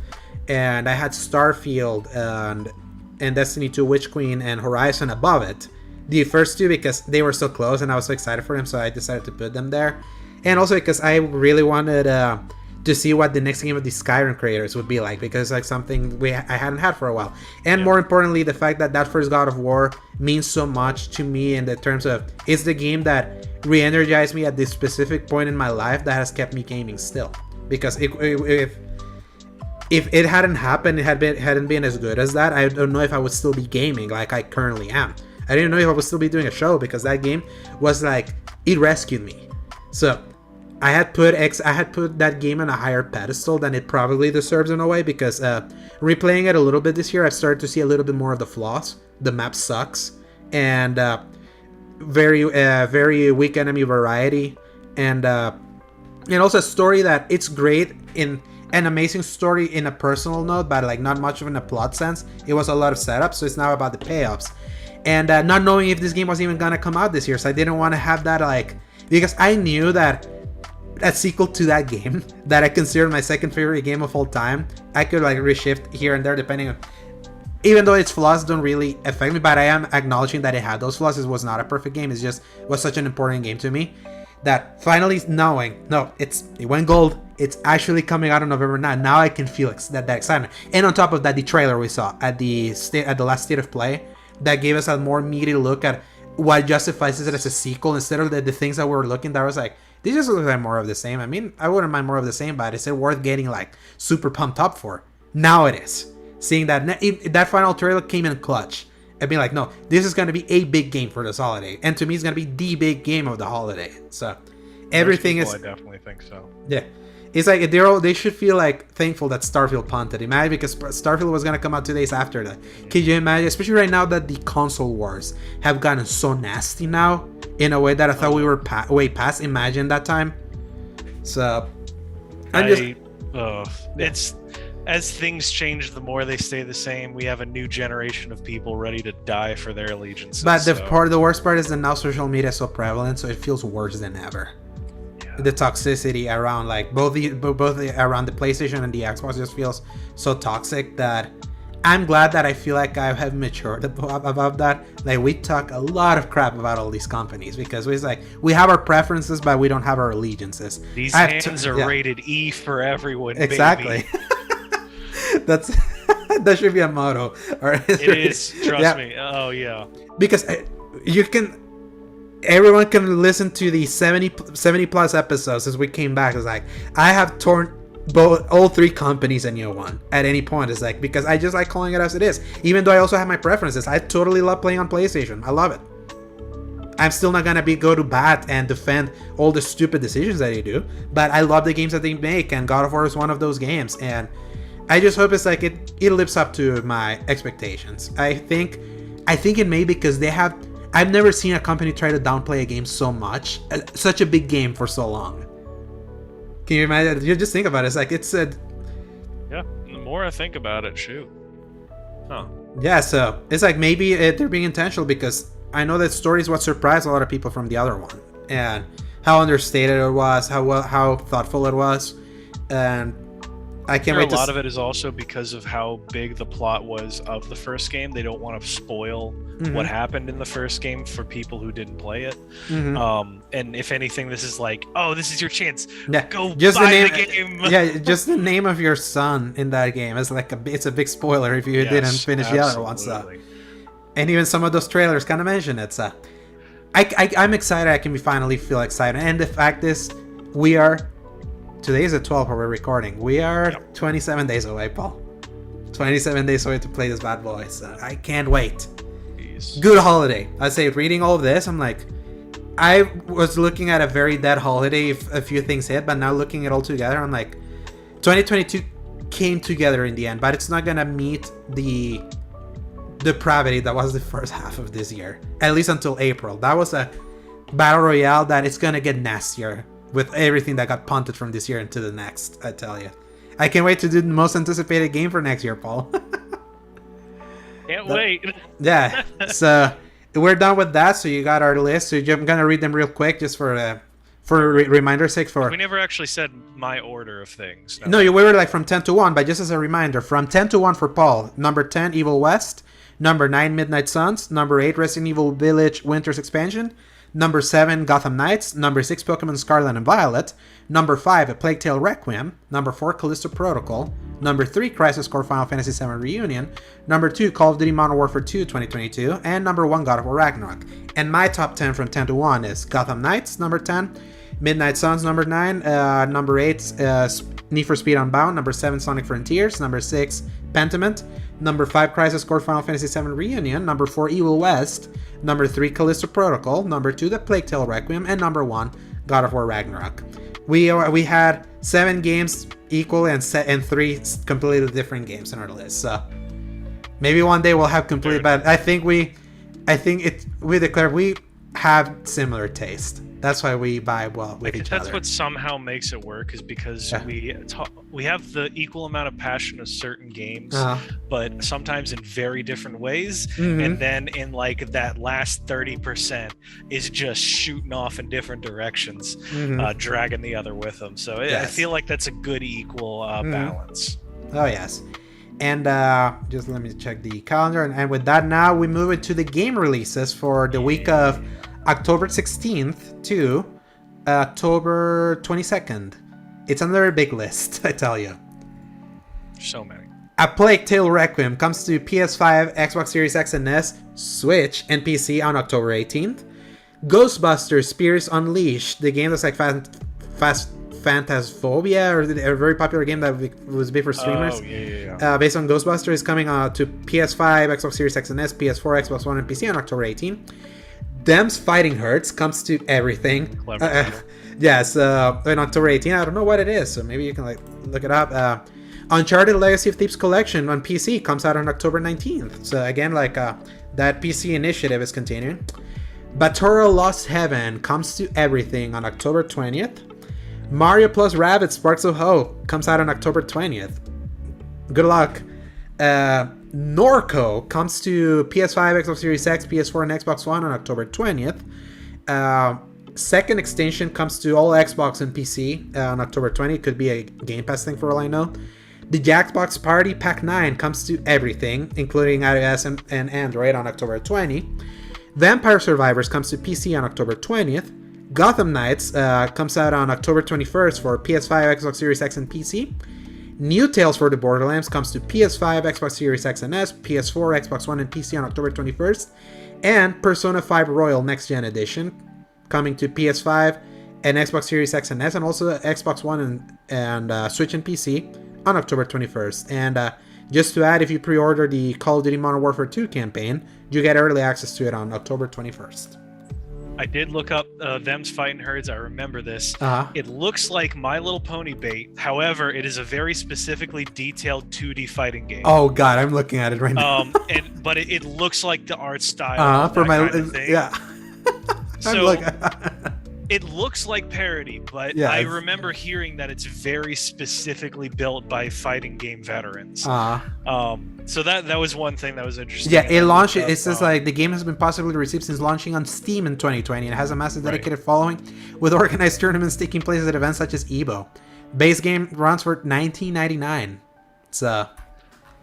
and I had Starfield and Destiny 2 Witch Queen and Horizon above it. The first two because they were so close and I was so excited for them, so I decided to put them there. And also because I really wanted to see what the next game of the Skyrim creators would be like, because like something I hadn't had for a while. And more importantly, the fact that first God of War means so much to me in the terms of it's the game that re-energized me at this specific point in my life that has kept me gaming still. Because if it hadn't happened, hadn't been as good as that, I don't know if I would still be gaming like I currently am. I didn't know if I would still be doing a show, because that game was like, it rescued me. So I had put that game on a higher pedestal than it probably deserves in a way, because replaying it a little bit this year, I've started to see a little bit more of the flaws. The map sucks, and very weak enemy variety, and also a story that it's great in an amazing story in a personal note, but like not much of in a plot sense. It was a lot of setup, so it's now about the payoffs, and not knowing if this game was even gonna come out this year, so I didn't want to have that, like, because I knew that a sequel to that game that I consider my second favorite game of all time, I could like reshift here and there depending on, even though its flaws don't really affect me, but I am acknowledging that it had those flaws. It was not a perfect game. It just was such an important game to me that finally knowing, no, it went gold. It's actually coming out on November 9th. Now I can feel that excitement. And on top of that, the trailer we saw at the last State of Play, that gave us a more meaty look at what justifies it as a sequel instead of the things that we were looking. That was like, this just looks like more of the same. I mean, I wouldn't mind more of the same, but is it worth getting like super pumped up for? Now it is. Seeing that final trailer came in clutch. I'd be like, no, this is going to be a big game for this holiday. And to me, it's going to be the big game of the holiday. So everything is... I definitely think so. Yeah. It's like they should feel like thankful that Starfield punted. Imagine, because Starfield was going to come out 2 days after that. Can you imagine, especially right now that the console wars have gotten so nasty now in a way that I thought we were way past. Imagine that time. So it's as things change, the more they stay the same. We have a new generation of people ready to die for their allegiance. But the worst part is that now social media is so prevalent, so it feels worse than ever. The toxicity around like both around the PlayStation and the Xbox just feels so toxic that I'm glad that I feel like I have matured about that. Like, we talk a lot of crap about all these companies because we have our preferences, but we don't have our allegiances. These hands are rated E for everyone. Exactly. That should be a motto. It is. Trust me. Oh yeah. Because you can. everyone can listen to the 70 plus episodes since we came back. It's like, I have torn all three companies a new one at any point. It's like, because I just like calling it as it is, even though I also have my preferences. I totally love playing on PlayStation. I love it. I'm still not gonna go to bat and defend all the stupid decisions that they do, but I love the games that they make, and God of War is one of those games, and I just hope it's like it lives up to my expectations. I think it may, because I've never seen a company try to downplay a game so much, such a big game for so long. Can you imagine? You just think about it. It's like, it's a... Yeah, the more I think about it, shoot. Huh. Yeah, so it's like, maybe they're being intentional, because I know that story is what surprised a lot of people from the other one, and how understated it was, how thoughtful it was, and I can't wait to... A lot of it is also because of how big the plot was of the first game. They don't want to spoil what happened in the first game for people who didn't play it. And if anything, this is like, oh, this is your chance. Yeah, go just buy the game. Yeah, just the name of your son in that game is like it's a big spoiler if you didn't finish the other one. So, and even some of those trailers kind of mention it. So, I'm excited. I can finally feel excited, and the fact is, today is the 12th where we're recording. We are 27 days away, Paul. 27 days away to play this bad boy. So I can't wait. Jeez. Good holiday. I say, reading all of this, I'm like, I was looking at a very dead holiday if a few things hit, but now looking at all together, I'm like, 2022 came together in the end, but it's not gonna meet the depravity that was the first half of this year, at least until April. That was a battle royale that it's gonna get nastier with everything that got punted from this year into the next. I tell you, I can't wait to do the most anticipated game for next year, Paul. Can't wait. Yeah, so we're done with that. So you got our list. So I'm gonna read them real quick, just for reminder's sake. We never actually said my order of things. No, we were like from 10 to 1, but just as a reminder, from 10 to 1 for Paul. Number 10, Evil West. Number 9, Midnight Suns. Number 8, Resident Evil Village Winter's Expansion. Number 7, Gotham Knights. Number 6, Pokemon Scarlet and Violet. Number 5, A Plague Tale Requiem. Number 4, Callisto Protocol. Number 3, Crisis Core Final Fantasy VII Reunion. Number 2, Call of Duty Modern Warfare 2 2022. And number 1, God of War Ragnarok. And my top 10 from 10 to 1 is Gotham Knights, number 10. Midnight Suns, number 9. Number 8, Need for Speed Unbound. Number 7, Sonic Frontiers. Number 6, Pentiment. Number 5, Crisis Core Final Fantasy VII Reunion. Number 4, Evil West. Number 3, Callisto Protocol. Number 2, The Plague Tale Requiem. And number 1, God of War Ragnarok. We had 7 games equal and 3 completely different games in our list. So maybe one day we'll have complete, but I think we declare we have similar taste. That's why we vibe well with each other. That's what somehow makes it work, is because we have the equal amount of passion of certain games, but sometimes in very different ways. And then in like that last 30% is just shooting off in different directions, dragging the other with them. So I feel like that's a good equal balance. Oh yes. And just let me check the calendar. And with that, now we move into the game releases for the week of October 16th to October 22nd. It's another big list, I tell you. So many. A Plague Tale Requiem comes to PS5, Xbox Series X and S, Switch, and PC on October 18th. Ghostbusters Spirits Unleashed, the game that's like Phantasphobia, or a very popular game that was big for streamers. Based on Ghostbusters, is coming to PS5, Xbox Series X and S, PS4, Xbox One, and PC on October 18th. Them's Fighting Hurts comes to everything. Yes, on October 18th. I don't know what it is, so maybe you can like look it up. Uncharted Legacy of Thieves Collection on PC comes out on October 19th. So again, like that PC initiative is continuing. Batoro Lost Heaven comes to everything on October 20th. Mario plus Rabbids Sparks of Hope comes out on October 20th. Good luck. Norco comes to PS5, Xbox Series X, PS4, and Xbox One on October 20th. Second extension comes to all Xbox and PC on October 20th. It could be a Game Pass thing for all I know. The Jackbox Party Pack 9 comes to everything, including iOS and Android on October 20. Vampire Survivors comes to PC on October 20th. Gotham Knights comes out on October 21st for PS5, Xbox Series X, and PC. New Tales for the Borderlands comes to PS5, Xbox Series X and S, PS4, Xbox One, and PC on October 21st. And Persona 5 Royal Next Gen Edition coming to PS5 and Xbox Series X and S, and also Xbox One and Switch and PC on October 21st. And just to add, if you pre-order the Call of Duty Modern Warfare 2 campaign, you get early access to it on October 21st. I did look up Them's Fighting Herds. I remember this. It looks like My Little Pony bait. However, it is a very specifically detailed 2D fighting game. Oh God, I'm looking at it right now. But it looks like the art style. For my kind of thing. yeah. So it looks like parody, but yeah, I remember hearing that it's very specifically built by fighting game veterans. So that was one thing that was interesting. Yeah, it launched. It says like the game has been positively received since launching on Steam in 2020. And it has a massive dedicated following, with organized tournaments taking place at events such as EBO. Base game runs for $19.99. So,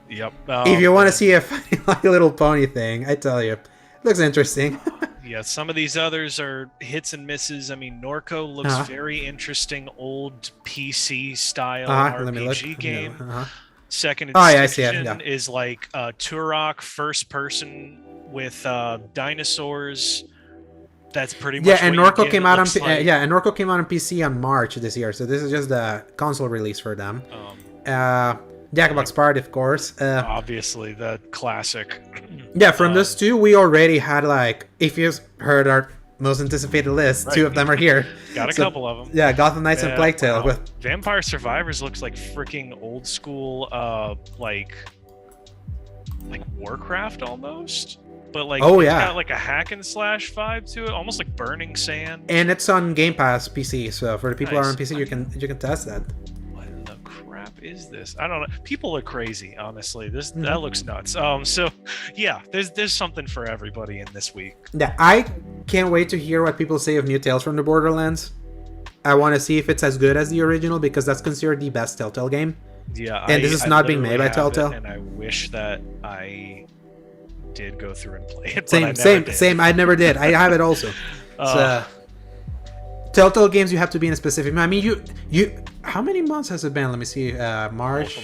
yep. If you want to see a funny like Little Pony thing, I tell you, looks interesting. Yeah, some of these others are hits and misses. I mean, Norco looks very interesting, old PC style RPG game. Second Edition is like Turok first person with dinosaurs. That's pretty much and Norco came out on and Norco came out on PC on March this year. So this is just the console release for them. Jackbox Party, of course. Obviously, the classic. Yeah, from those two, we already had like, if you've heard our most anticipated list, two of them are here. Got a couple of them. Yeah, Gotham Knights and Plague Tale. With Vampire Survivors looks like freaking old school, like Warcraft almost. But like, it's got like a hack and slash vibe to it, almost like Burning Sand. And it's on Game Pass PC, so for the people who are on PC, you can test that. Is this? I don't know. People are crazy, honestly. That looks nuts. So yeah, there's something for everybody in this week. Yeah, I can't wait to hear what people say of New Tales from the Borderlands. I want to see if it's as good as the original, because that's considered the best Telltale game. Yeah, and this is not being made by Telltale. And I wish that I did go through and play it. Same. I never did. I have it also. Telltale games, you have to be in a specific. I mean, you. How many months has it been? Let me see. March,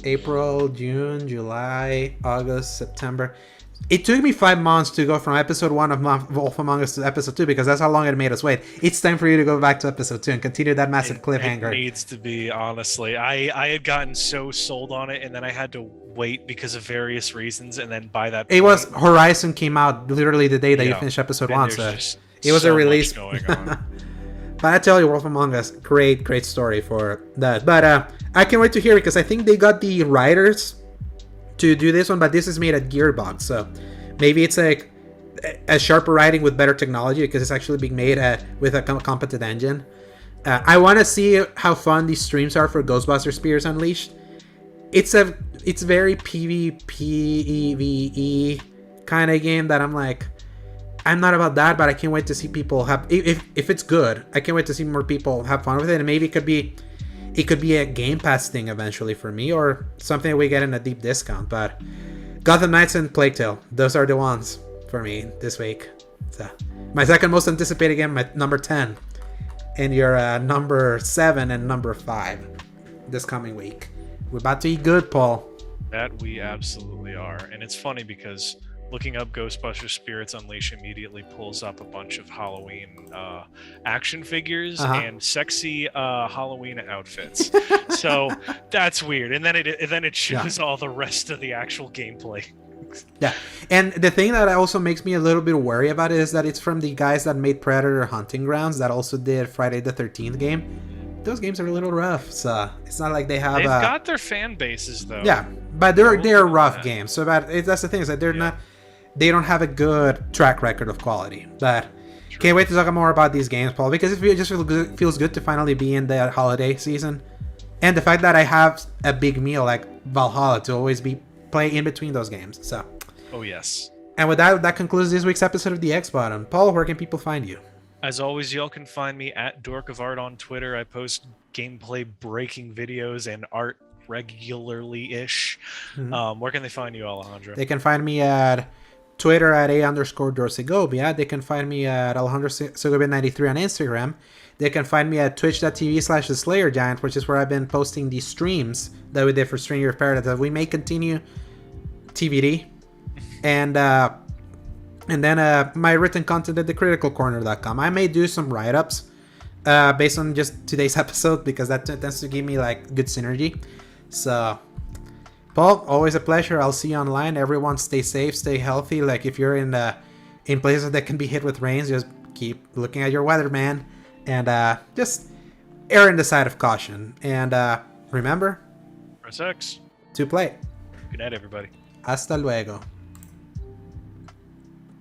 April, June, July, August, September. It took me 5 months to go from episode 1 of Wolf Among Us to episode 2, because that's how long it made us wait. It's time for you to go back to episode 2 and continue that massive cliffhanger. It needs to be, honestly. I had gotten so sold on it, and then I had to wait because of various reasons, and then by that point, it was Horizon came out literally the day that you finished episode 1, so it was a release. Going on. But I tell you, Wolf Among Us, great story for that. But I can't wait to hear it, because I think they got the writers to do this one, but this is made at Gearbox, so maybe it's like a sharper writing with better technology, because it's actually being made with a competent engine. I want to see how fun these streams are for Ghostbusters Spears Unleashed. It's very PvPvE kind of game that I'm like, I'm not about that, but I can't wait to see people have, if it's good, I can't wait to see more people have fun with it. And maybe it could be a Game Pass thing eventually for me, or something that we get in a deep discount. But Gotham Knights and Plague Tale, those are the ones for me this week. So my second most anticipated game, my number 10, and your number 7 and number 5 this coming week. We're about to eat good, Paul. That we absolutely are. And it's funny because looking up Ghostbusters Spirits Unleashed immediately pulls up a bunch of Halloween action figures and sexy Halloween outfits. So that's weird. And then it shows all the rest of the actual gameplay. Yeah, and the thing that also makes me a little bit worried about it is that it's from the guys that made Predator Hunting Grounds, that also did Friday the 13th game. Those games are a little rough, so it's not like they've got their fan bases though. Yeah, but they're rough games. So that's the thing, is that they're not. They don't have a good track record of quality. But can't wait to talk more about these games, Paul, because it just feels good to finally be in the holiday season. And the fact that I have a big meal like Valhalla to always play in between those games. So. Oh, yes. And with that concludes this week's episode of The X Bottom. Paul, where can people find you? As always, y'all can find me at Dork of Art on Twitter. I post gameplay breaking videos and art regularly-ish. Mm-hmm. Where can they find you, Alejandro? They can find me at Twitter at @A_Dorsegovia. They can find me at Alejandro_Segovia93 on Instagram. They can find me at twitch.tv/The Slayer Giant, which is where I've been posting the streams that we did for Stranger of Paradise. We may continue TBD. And And then my written content at thecriticalcorner.com. I may do some write-ups based on just today's episode, because that tends to give me like good synergy. So, Paul, always a pleasure. I'll see you online. Everyone stay safe, stay healthy. Like, if you're in places that can be hit with rains, just keep looking at your weather, man. And just err on the side of caution. And remember, Press X to play. Good night, everybody. Hasta luego.